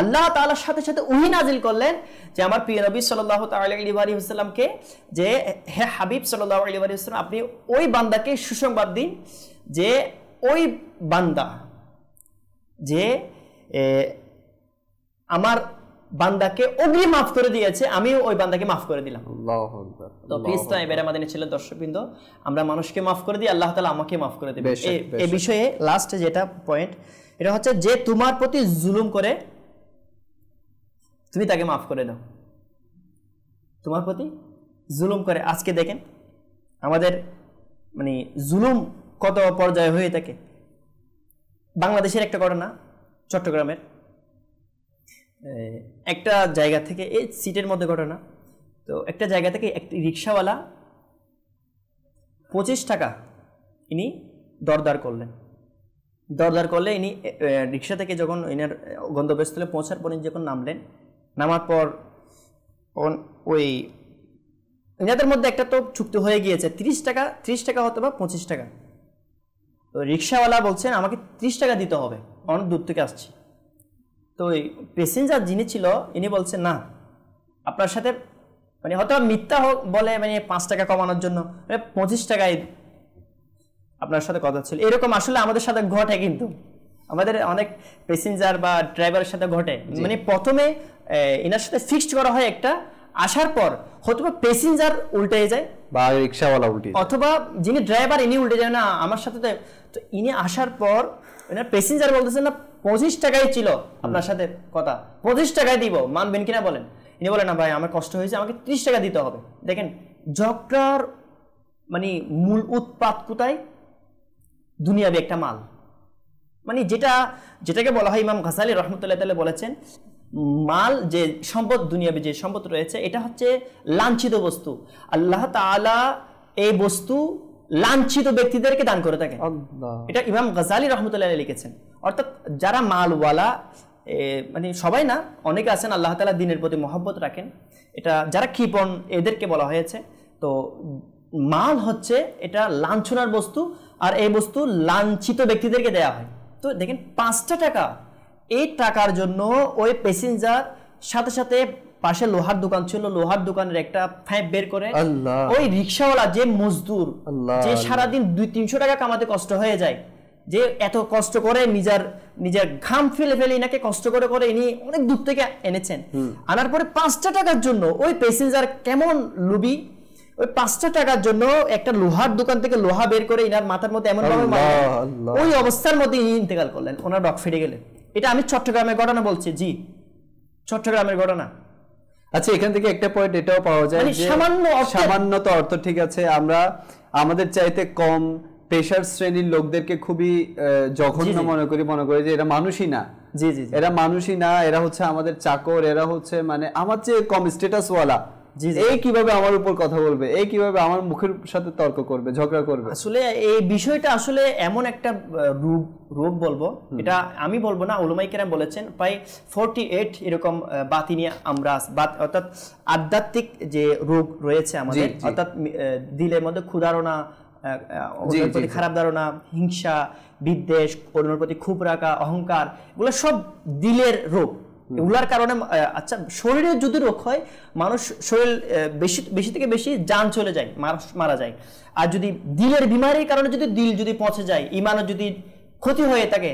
আল্লাহ তাআলার সাথে সাথে ওহী নাজিল করলেন যে আমার প্রিয় নবী সাল্লাল্লাহু তাআলা আলাইহি ওয়াসাল্লামকে, যে হে হাবিব সাল্লাল্লাহু আলাইহি ওয়াসাল্লাম, আপনি ওই বান্দাকে সুসংবাদ দিন, যে ওই বান্দা যে আমার বান্দাকে অগ্রিম মাফ করে দিয়েছে, আমিও ওই বান্দাকে মাফ করে দিলাম। আল্লাহু আকবার। তো প্লিজ তো এবারে আমাদের ছেলে দর্শকবৃন্দ, আমরা মানুষকে মাফ করে দিই, আল্লাহ তাআলা আমাকে মাফ করে দেবে। এই বিষয়ে লাস্টে যেটা পয়েন্ট, এটা হচ্ছে যে তোমার প্রতি জুলুম করে তুমি তাকে মাফ করে দাও। তোমার প্রতি জুলুম করে, আজকে দেখেন আমাদের মানে জুলুম কত পর্যায়ে হয়ে থাকে। বাংলাদেশের একটা ঘটনা, চট্টগ্রামের একটা জায়গা থেকে, এই সিটের মধ্যে ঘটনা, তো একটা জায়গা থেকে একটি রিক্সাওয়ালা 25 টাকা ইনি দরদার করলেন। দরদার করলে ইনি রিক্সা থেকে যখন ইনার গন্তব্যস্থলে পৌঁছার পর যখন নামলেন, নামার পর ওই ইনাদের মধ্যে একটা তো চুক্তি হয়ে গিয়েছে 30 টাকা হতো বা 25 টাকা। তো রিক্সাওয়ালা বলছেন আমাকে 30 টাকা দিতে হবে, অনেক দূর থেকে আসছি। তো ওই প্যাসেঞ্জার যিনি ছিল ইনি বলছেন না, আপনার সাথে মানে হয়তো মিথ্যা হোক বলে মানে 5 টাকা কমানোর জন্য 25 টাকায় আপনার সাথে কথা ছিল। এরকম আসলে আমাদের সাথে ঘটে, কিন্তু আমাদের অনেক প্যাসেঞ্জার বা ড্রাইভারের সাথে ঘটে। মানে প্রথমে এনার সাথে ফিক্সড করা হয় একটা, আসার পর হয়তো প্যাসেঞ্জার উল্টে যায় বা রিক্সাওয়ালা উল্টে, অথবা যিনি ড্রাইভার ইনি উল্টে যায়, না আমার সাথে তো ইনি আসার পর এনার প্যাসেঞ্জার বলতেছেন না 25 টাকাই ছিল আপনার সাথে কথা, 25 টাকায় দিব, মানবেন কিনা বলেন? ইনি বলেন না ভাই আমার কষ্ট হয়েছে, আমাকে 30 টাকা দিতে হবে। দেখেন ঝগড়ার মানে মূল উৎপাত কোথায়? দুনিয়াবি একটা মাল, মানে যেটাকে বলা হয়, ইমাম গাসালি রহমতুল্লাহ তাআলা বলেছেন মাল যে সম্পদ, দুনিয়াবি যে সম্পদ রয়েছে এটা হচ্ছে লাঞ্ছিত বস্তু। আল্লাহ তাআলা এই বস্তু লাঞ্ছিত ব্যক্তিদেরকে দান করে থাকেন। এটা ইমাম গাসালি রহমতুল্লাহ লিখেছেন। অর্থাৎ যারা মালওয়ালা, মানে সবাই না, অনেকে আছেন আল্লাহ তাআলা দ্বীনের প্রতি মহব্বত রাখেন, এটা যারা কৃপণ এদেরকে বলা হয়েছে। তো মাল হচ্ছে এটা লাঞ্ছনার বস্তু, আর এই বস্তু লাঞ্ছিত ব্যক্তিদেরকে দেয়া হয়। তো দেখেন 5 টাকা, এই টাকার জন্য ওই প্যাসেঞ্জার সাথে সাথে পাশে লোহার দোকান ছিল, লোহার দোকানের একটা পাইপ বের করে ওই রিক্সাওয়ালা যে মজদুর, যে সারাদিন 200-300 টাকা কামাতে কষ্ট হয়ে যায়, যে এত কষ্ট করে নিজের ঘাম ফেলে ইনাকে কষ্ট করে ইনি অনেক দূর থেকে এনেছেন, আনার পরে 5 টাকার জন্য ওই প্যাসেঞ্জার কেমন লুবি, ওই 5 টাকার জন্য একটা লোহার দোকান থেকে লোহা বের করে ইনার মাথার মধ্যে এমন ভাবে মারলেন, ওই অবস্থার মধ্যে ইনি ইন্তেকাল করলেন, ওনার রক ফেটে গেলেন। এটা আমি চট্টগ্রামের ঘটনা বলছি, জি চট্টগ্রামের ঘটনা। আচ্ছা, এখান থেকে একটা পয়েন্ট এটাও পাওয়া যায় যে সামান্য তো অর্থ, ঠিক আছে, আমরা আমাদের চাইতে কম পেশার শ্রেণীর লোকদেরকে খুবই জঘন্য মনে করি যে এরা মানুষই না। জি জি, এরা মানুষই না, এরা হচ্ছে আমাদের চাকর, এরা হচ্ছে মানে আমার চেয়ে কম স্ট্যাটাস ওয়ালা। এই কিভাবে আমার উপর কথা বলবে, এই কিভাবে আমার মুখের সাথে তর্ক করবে, ঝগড়া করবে। আসলে এই বিষয়টা আসলে এমন একটা রূপ বলবো, এটা আমি বলবো না, উলামায়ে কেরাম বলেছেন প্রায় 48 এরকম বাতিনি আমরাজ, অর্থাৎ আধ্যাত্মিক যে রোগ রয়েছে আমাদের, অর্থাৎ দিলের মধ্যে ক্ষুধারণা, খারাপ ধারণা, হিংসা, বিদ্বেষ, অন্যের প্রতি ক্ষোভ রাখা, অহংকার, এগুলো সব দিলের রোগ। এগুলার কারণে আচ্ছা শরীরের যদি রোগ হয়, মানুষ শরীর বেশি থেকে বেশি জান চলে যায়, মারা যায়। আর যদি দিলের বিমারির কারণে যদি দিল যদি পচে যায়, ইমানের যদি ক্ষতি হয়ে থাকে,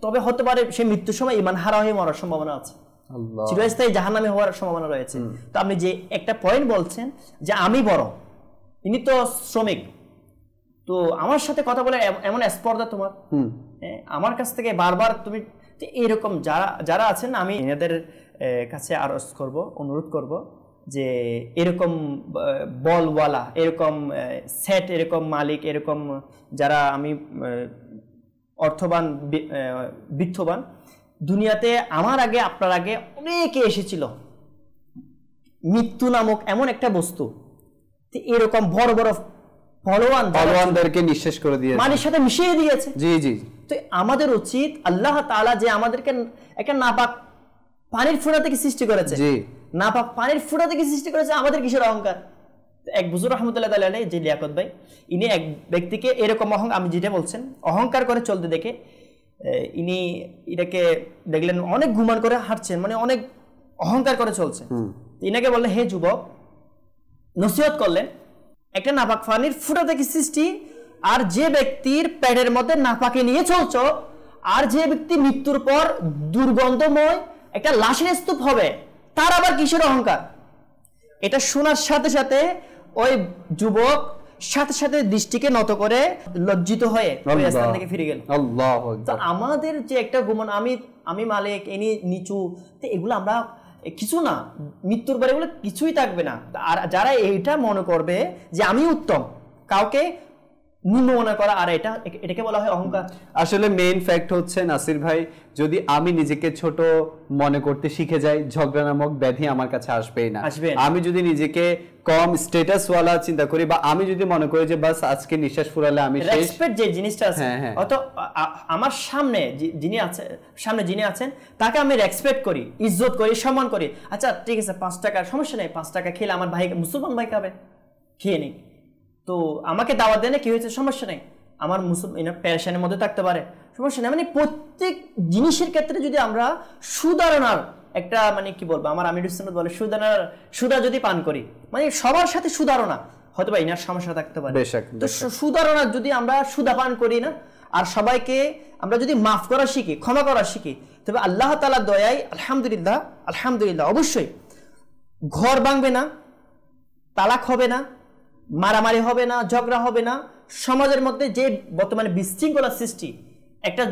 তবে হতে পারে সে মৃত্যুর সময় ইমান হারা হয়ে মরার সম্ভাবনা আছে, চিরস্থায়ী জাহান্নামে হওয়ার সম্ভাবনা রয়েছে। তো আপনি যে একটা পয়েন্ট বলছেন যে আমি বড়, ইনি তো শ্রমিক, তো আমার সাথে কথা বলে এমন স্পর্ধা তোমার, আমার কাছ থেকে বারবার তুমি এরকম যারা আছেন, আমি এনাদের কাছে আরজ করব, অনুরোধ করব যে এরকম বলওয়ালা, এরকম সেট, এরকম মালিক, এরকম যারা আমি অর্থবান, বিত্তবান, দুনিয়াতে আমার আগে আপনার আগে অনেকে এসেছিল। মৃত্যু নামক এমন একটা বস্তু, এরকম বড় বড় ফলোয়ানদেরকে নিঃশেষ করে দিয়েছে, মানের সাথে মিশিয়ে দিয়েছে। জি জি, তো আমাদের উচিত, আল্লাহ তাআলা যে আমাদেরকে একটা নাপাক পানির ফোঁটা থেকে সৃষ্টি করেছে, নাপাক পানির ফোঁটা থেকে সৃষ্টি করেছে, আমাদের কিসের অহংকার? এক বুজুর্গ রহমতুল্লাহ তাআলা আলাইহি, যে লিয়াকত ভাই, ইনি এক ব্যক্তিকে এরকম আমি যেটা বলছেন অহংকার করে চলতে দেখে, ইনি এটাকে দেখলেন অনেক গুমান করে হাঁটছেন, মানে অনেক অহংকার করে চলছে। ইনাকে বললেন হে যুবক, নসিহত করলেন, একটা নাপাক পানির ফোঁটা থেকে সৃষ্টি, আর যে ব্যক্তির পেটের মধ্যে নাপাকে নিয়ে চলছো, আর যে ব্যক্তি মৃত্যুর পর দুর্গন্ধময় একটা লাশের স্তূপ হবে, তার আবার কিসের অহংকার? এটা শোনার সাথে সাথে ওই যুবক সাথে সাথে দৃষ্টিকে নত করে লজ্জিত হয়ে স্থান থেকে ফিরে গেল। আল্লাহু তো আকবার। আমাদের যে একটা গুমন, আমি মালিক, ইনি নিচু, তো এগুলো আমরা কিছু না, মৃত্যুর পরে এগুলো কিছুই থাকবে না। আর যারা এইটা মনে করবে যে আমি উত্তম, কাউকে নিম্ন মনে করা, আর এটাকে বলা হয় অহংকার। আসলে মেইন ফ্যাক্ট হচ্ছে নাসির ভাই, যদি আমি নিজেকে ছোট মনে করতে শিখে যাই, ঝগড়া নামক ব্যাধি আমার কাছে আসবেই না। আমি যদি নিজেকে কম স্ট্যাটাস ওয়ালা চিন্তা করি, বা আমি যদি মনে করি যে বাস আজকে নিঃশ্বাস ফুরালে আমি শেষ, রেসপেক্ট যে জিনিসটা আছে, অত আমার সামনে যিনি আছেন তাকে আমি রেসপেক্ট করি, ইজ্জত করি, সম্মান করি। আচ্ছা ঠিক আছে, 5 টাকার সমস্যা নেই, 5 টাকা খেলে আমার ভাই, মুসলমান ভাই খাবে, খেয়ে নিক, তো আমাকে দাওয়াত দেয় না, কি হয়েছে, সমস্যা নেই, আমার মুসলমান পেরেশানের মধ্যে থাকতে পারে, সমস্যা নেই। মানে প্রত্যেক জিনিসের ক্ষেত্রে যদি আমরা সুধারণার একটা, মানে কি বলবো, আমার আমির সুন্নাত বলে সুধা যদি পান করি, মানে সবার সাথে সুধারণা, হয়তো বা ইনার সমস্যা থাকতে পারে, তো সুধারণা যদি আমরা সুধা পান করি না, আর সবাইকে আমরা যদি মাফ করা শিখি, ক্ষমা করা শিখি, তবে আল্লাহ তাআলার দয়ায় আলহামদুলিল্লাহ অবশ্যই ঘর ভাঙবে না, তালাক হবে না, মারামারি হবে না, ঝগড়া হবে না। সমাজের মধ্যে যে বর্তমানে বিশৃঙ্খলা সৃষ্টি, একটা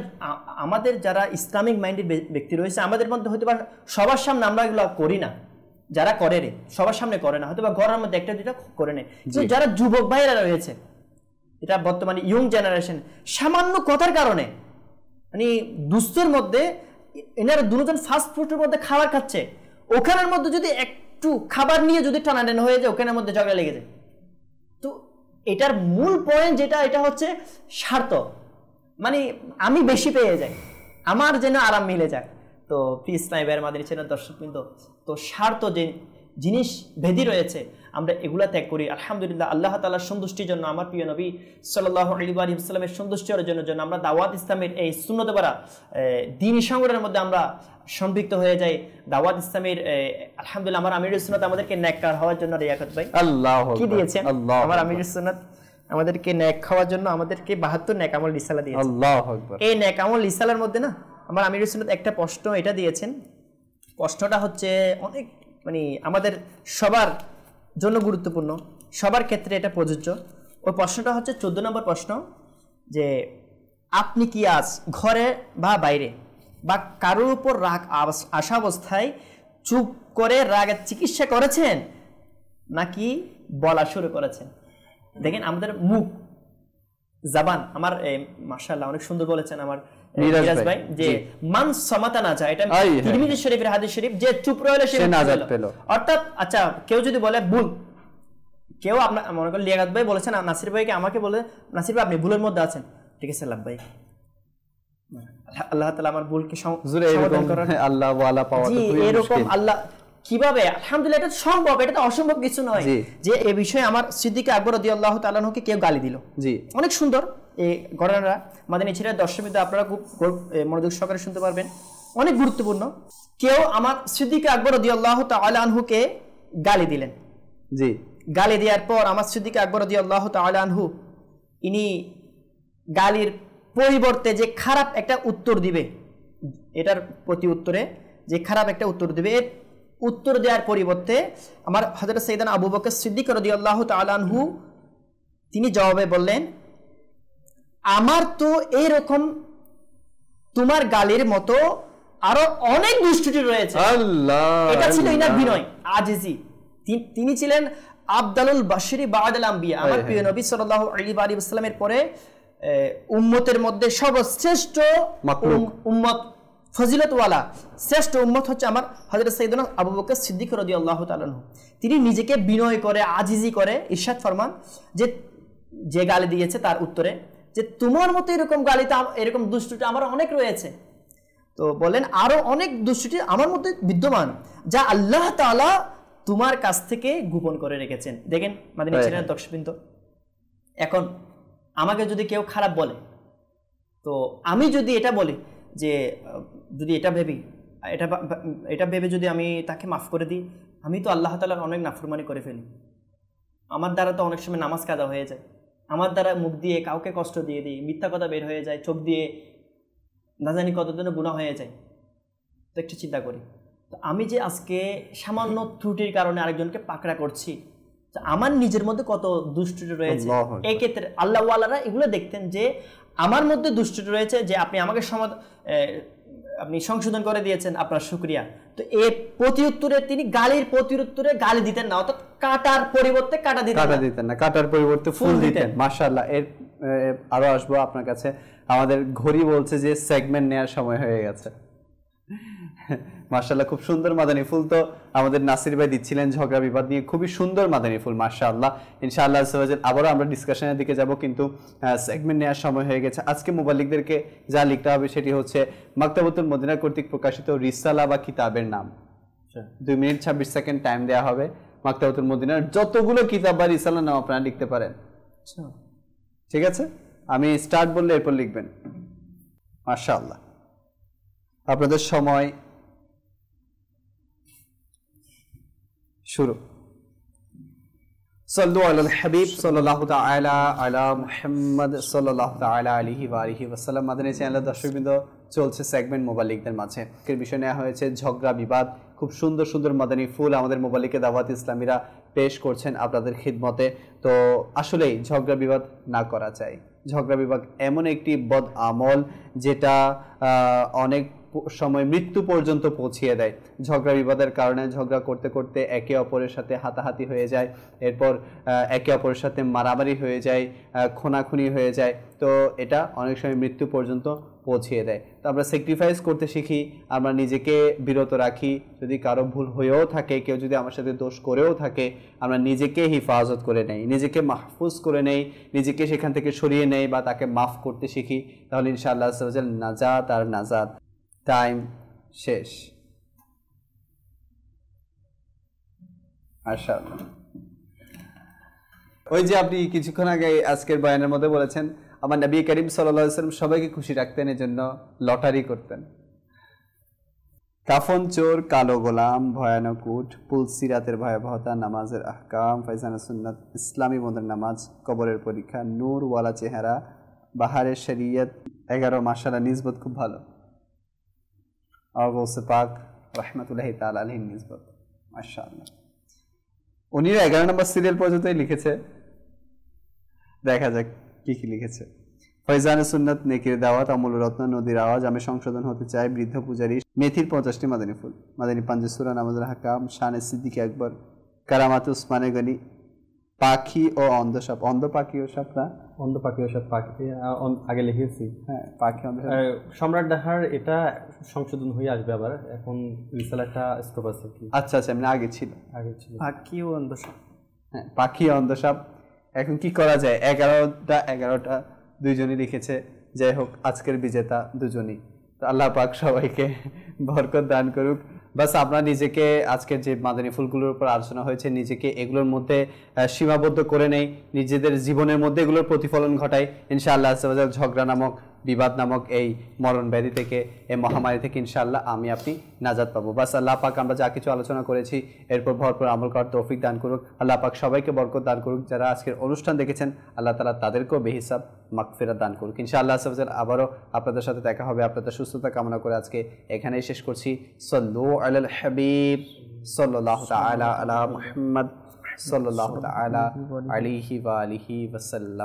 আমাদের যারা ইসলামিক মাইন্ডের ব্যক্তি রয়েছে, আমাদের মধ্যে হয়তো বা সবার সামনে আমরা এগুলো করি না, যারা করে রে সবার সামনে করে না, হয়তো বা ঘরের মধ্যে একটা দুটা করে নেয়, কিন্তু যারা যুবক ভাইরা রয়েছে, এটা বর্তমানে ইয়ং জেনারেশন, সামান্য কথার কারণে মানে দুস্থের মধ্যে এনারা দুজন ফাস্ট ফুডের মধ্যে খাবার খাচ্ছে, ওখানের মধ্যে যদি একটু খাবার নিয়ে যদি টানাটানি হয়ে যায়, ওখানের মধ্যে ঝগড়া লেগে যায়। তো এটার মূল পয়েন্ট যেটা, এটা হচ্ছে স্বার্থ, মানে আমি বেশি পেয়ে যাই, আমার যেন আরাম মিলে যায়। তো পিস নাইবের মাদানী চ্যানেল দর্শকবৃন্দ, তো স্বার্থ যে জিনিস ভেদি রয়েছে, আমরা এগুলা ত্যাগ করি। আলহামদুলিল্লাহ, আল্লাহ তাআলার সন্তুষ্টির জন্য, আমার প্রিয় নবী সাল্লাল্লাহু আলাইহি ওয়াসাল্লামের সন্তুষ্টি অর্জনের জন্য আমরা দাওয়াত ইসলামের এই সুন্নত ভরা দ্বীনি সংগঠনের মধ্যে আমরা সম্পৃক্ত হয়ে যাই। দাওয়াত ইসলামের আলহামদুলিল্লাহ, আমার আমিরুস সুন্নাত আমাদেরকে নেককার হওয়ার জন্য, রিয়াকত ভাই আল্লাহু কি দিয়েছেন, আমার আমিরুস সুন্নাত আমাদেরকে নেক খাওয়ার জন্য আমাদেরকে 72 নেক আমল রিসালা দিয়েছেন। আল্লাহু আকবার। এই নেক আমল রিসালার মধ্যে না, আমার আমিরুস সুন্নাত একটা প্রশ্ন এটা দিয়েছেন, প্রশ্নটা হচ্ছে অনেক, মানে আমাদের সবার জন্য গুরুত্বপূর্ণ, সবার ক্ষেত্রে এটা প্রযোজ্য। ওই প্রশ্নটা হচ্ছে 14 নম্বর প্রশ্ন, যে আপনি কি আজ ঘরে বা বাইরে বা কারোর উপর রাগ আসা অবস্থায় চুপ করে রাগের চিকিৎসা করেছেন, নাকি বলা শুরু করেছেন? দেখেন আমাদের মুখ, জাবান, আমার মাশাআল্লাহ অনেক সুন্দর বলেছেন আমার মিরাজ ভাই, যে মান সমাতা না যায়, এটা তিরমিজি শরীফের হাদিস শরীফ, যে চুপ রইলে সে নাজাত পেল। অর্থাৎ আচ্ছা কেউ যদি বলে ভুল, কেউ আপনার মনে করেন লিয়াকত ভাই বলেছেন নাসির ভাইকে, আমাকে বলে নাসির ভাই আপনি ভুলের মধ্যে আছেন, ঠিক আছে লাভবাই, আল্লাহ তাআলা আমার ভুলকে সমাধান করেন, আল্লাহ ওয়ালা পাওয়া তো খুবই এরকম আল্লাহ কিভাবে, আলহামদুলিল্লাহ এটা সম্ভব, এটা তো অসম্ভব কিছু নয়। যে এই বিষয়ে আমার সিদ্দিক আকবর রাদিয়াল্লাহু তাআলা আনহুকে কেউ গালি দিল, জি অনেক সুন্দর এই ঘটনাটা মাদানী ছেড়ে দর্শকবৃন্দ আপনারা খুব মনোযোগ সহকারে শুনতে পারবেন, অনেক গুরুত্বপূর্ণ। কেউ আমার সিদ্দিক আকবর রাদিয়াল্লাহু তাআলা আনহুকে গালি দিলেন, জি গালি দেওয়ার পর আমার সিদ্দিক আকবর রাদিয়াল্লাহু তাআলা আনহু ইনি গালির পরিবর্তে যে খারাপ একটা উত্তর দিবে, এটার প্রতি উত্তরে যে খারাপ একটা উত্তর দিবে, এর উত্তর দেওয়ার পরিবর্তে আমার হযরত সাইয়েদনা আবু বকর সিদ্দিক রাদিয়াল্লাহু তাআলা আনহু তিনি জবাবে বললেন, আমার তো এইরকম তোমার গালির মতো আরো অনেক দুষ্টুটি রয়েছে। আল্লাহ, এটা ছিল ইনার বিনয়, আজিজি। তিনি ছিলেন আফদালুল বাশরি বা'দাল আম্বিয়া, আমার প্রিয় নবী সাল্লাল্লাহু আলাইহি ওয়াসাল্লামের পরে উম্মতের মধ্যে সর্বশ্রেষ্ঠ উম্মত, ফজিলতওয়ালা শ্রেষ্ঠ উম্মত হচ্ছে আমার হযরত সাইয়েদনা আবু বকর সিদ্দিক রাদিয়াল্লাহু তাআলা আনহু। তিনি নিজেকে বিনয় করে, আজিজি করে ইরশাদ ফরমান, যে গালি দিয়েছে তার উত্তরে, যে তোমার মতো এরকম গালিটা, এরকম দুষ্টুটি আমার অনেক রয়েছে। তো বলেন আরো অনেক দুষ্টুটি আমার মধ্যে বিদ্যমান, যা আল্লাহ তাআলা তোমার কাছ থেকে গোপন করে রেখেছেন। দেখেন মাদানী চ্যানেলের দর্শকবৃন্দ, এখন আমাকে যদি কেউ খারাপ বলে, তো আমি যদি এটা বলি, যে যদি এটা ভেবে যদি আমি তাকে মাফ করে দিই, আমি তো আল্লাহ তাআলার অনেক নাফরমানি করে ফেলি। আমার দ্বারা তো অনেক সময় নামাজ কাজা হয়ে যায়, আমার দ্বারা মুখ দিয়ে কাউকে কষ্ট দিয়ে দিই, মিথ্যা কথা বের হয়ে যায়, চোখ দিয়ে না জানি কতজনের গুনাহ হয়ে যায়। তো একটু চিন্তা করি, তো আমি যে আজকে সামান্য ত্রুটির কারণে আরেকজনকে পাকড়া করছি, তো আমার নিজের মধ্যে কত দুষ্টুটি রয়েছে। এই ক্ষেত্রে আল্লাহ ওয়ালারা এগুলো দেখতেন যে আমার মধ্যে দুষ্টুটি রয়েছে, যে আপনি আমাকে আপনি সংশোধন করে দিয়েছেন, আপনার শুকরিয়া। তো এর প্রতি উত্তরে তিনি গালির প্রতি উত্তরে গালি দিতেন না, অর্থাৎ কাটার পরিবর্তে কাটা দিতেন না, কাটার পরিবর্তে ফুল দিতেন। মাশাআল্লাহ। এর আরো আসবো আপনার কাছে। আমাদের ঘড়ি বলছে যে সেগমেন্ট নেওয়ার সময় হয়ে গেছে। মাশাআল্লাহ, খুব সুন্দর মাদানী ফুল তো আমাদের নাসির ভাই দিচ্ছিলেন ঝগড়া বিবাদ নিয়ে, খুবই সুন্দর মাদানী ফুল মাশাআল্লাহ। ইনশাআল্লাহ আবারও আমরা ডিসকাশনের দিকে যাব, কিন্তু সেগমেন্ট নেওয়ার সময় হয়ে গেছে। আজকে মুবাল্লিগদেরকে যা লিখতে হবে সেটি হচ্ছে মাকতাবাতুল মদিনা কর্তৃক প্রকাশিত রিসালা বা কিতাবের নাম। 2 মিনিট 26 সেকেন্ড টাইম দেওয়া হবে। মাকতাবাতুল মদিনার যতগুলো কিতাব বা রিসালার নাম আপনারা লিখতে পারেন। ঠিক আছে, আমি স্টার্ট বললে এরপর লিখবেন। মাশাআল্লাহ, আপনাদের সময় শুরু। সাল্লু আলাল হাবিব সাল্লাল্লাহু তাআলা আলা মুহাম্মদ সাল্লাল্লাহু তাআলা আলাইহি ওয়া আলিহি ওয়াসাল্লাম। মাদানী চ্যানেলের দর্শকবৃন্দ, চলছে সেগমেন্ট মুবাল্লিগদের মাঝে। এর বিষয় নেওয়া হয়েছে ঝগড়া বিবাদ। খুব সুন্দর সুন্দর মাদানী ফুল আমাদের মুবাল্লিগে দাওয়াত ইসলামীরা পেশ করছেন আপনাদের খিদমতে। তো আসলেই ঝগড়া বিবাদ না করা চাই। ঝগড়া বিবাদ এমন একটি বদ আমল যেটা অনেক সময় মৃত্যু পর্যন্ত পৌঁছিয়ে দেয়। ঝগড়া বিবাদের কারণে ঝগড়া করতে করতে একে অপরের সাথে হাতাহাতি হয়ে যায়, এরপর একে অপরের সাথে মারামারি হয়ে যায়, খুনাখুনি হয়ে যায়। তো এটা অনেক সময় মৃত্যু পর্যন্ত পৌঁছিয়ে দেয়। তো আমরা স্যাক্রিফাইস করতে শিখি, আমরা নিজেকে বিরত রাখি। যদি কারো ভুল হয়েও থাকে, কেউ যদি আমার সাথে দোষ করেও থাকে, আমরা নিজেকে হিফাজত করে নেই, নিজেকে মাহফুজ করে নেই, নিজেকে সেখান থেকে সরিয়ে নেই বা তাকে মাফ করতে শিখি। তাহলে ইনশাআল্লাহ নাজাত আর নাজাত। টাইম শেষ। মাশাআল্লাহ। ওই যে আপনি কিছুক্ষণ আগে আজকের বয়ানের মধ্যে বলেছেন আমার নবী করিম সাল্লাল্লাহু আলাইহি ওয়াসাল্লাম সবাইকে খুশি রাখতেন, এজন্য লটারি করতেন। কাফন চোর, কালো গোলাম, ভয়ানক উট, পুলসিরাতের ভয়াবহতা, নামাজের আহকাম, ফাইজানা সুন্নাত, ইসলামী মদের নামাজ, কবরের পরীক্ষা, নূর ওয়ালা চেহারা, বাহারের শরীয়ত, 11 মাশাআল্লাহ নিসবত খুব ভালো। আর বলছে পাক রাহমাতুল্লাহি তাআলা আলাইহি নিসবত। মাশাআল্লাহ, উনি 11 নম্বর সিরিয়াল পর্যন্তই লিখেছে। দেখা যাক কি কি লিখেছে। ফয়জানে সুন্নাত, নেকির দাওয়াত, অমূল্য রত্ন, নদীর আওয়াজ, আমি সংশোধন হতে চাই, বৃদ্ধ পূজারী, মেথির 50টি মাদানী ফুল, মাদানী পাঞ্জে সূরা, নামাজের হাকাম, শানে সিদ্দিক আকবর, কারামাত উসমানে গনি, পাখি ও অন্ধসাপ। অন্ধ পাখি ও সাপ না, অন্ধ পাখি ও সাপ পাখি আগে লিখেছি। হ্যাঁ, পাখি অন্ধ সম্রাট ডাহার এটা সংশোধন হয়ে আসবে আবার, এখন রিসালাটা স্টপ আছে কি। আচ্ছা আচ্ছা, মানে আগে ছিল পাখি ও অন্ধসাপ। হ্যাঁ, পাখি ও অন্ধসাপ। এখন কি করা যায়? 11টা দুইজনই লিখেছে। যাই হোক, আজকের বিজেতা দুজনই। তো আল্লাহ পাক সবাইকে বরকত দান করুক। বাস আমরা নিজেকে আজকের যে মাদানী ফুলগুলোর উপর আলোচনা হয়েছে, নিজেকে এগুলোর মধ্যে সীমাবদ্ধ করে নেই, নিজেদের জীবনের মধ্যে এগুলোর প্রতিফলন ঘটাই। ইনশাআল্লাহ ঝগড়া নামক, বিবাদ নামক এই মরণ ব্যাধি থেকে, এই মহামারী থেকে ইনশাআল্লাহ আমি আপনি নাজাত পাবো। বাস আল্লাহ পাক আমরা যা কিছু আলোচনা করেছি এরপর ভরপুর আমল করার তৌফিক দান করুক। আল্লাহ পাক সবাইকে বরকত দান করুক। যারা আজকের অনুষ্ঠান দেখেছেন আল্লাহ তাআলা তাদেরকেও বেহিসাব মাগফিরাত দান করুক ইনশাআল্লাহ। আবারও আপনাদের সাথে দেখা হবে। আপনাদের সুস্থতা কামনা করে আজকে এখানেই শেষ করছি। সাল্লু আলাল হাবিব সাল্লাল্লাহু তাআলা আলা মুহাম্মদ সাল্লাল্লাহু তাআলা আলাইহি ওয়া আলিহি ওয়াসাল্লাম।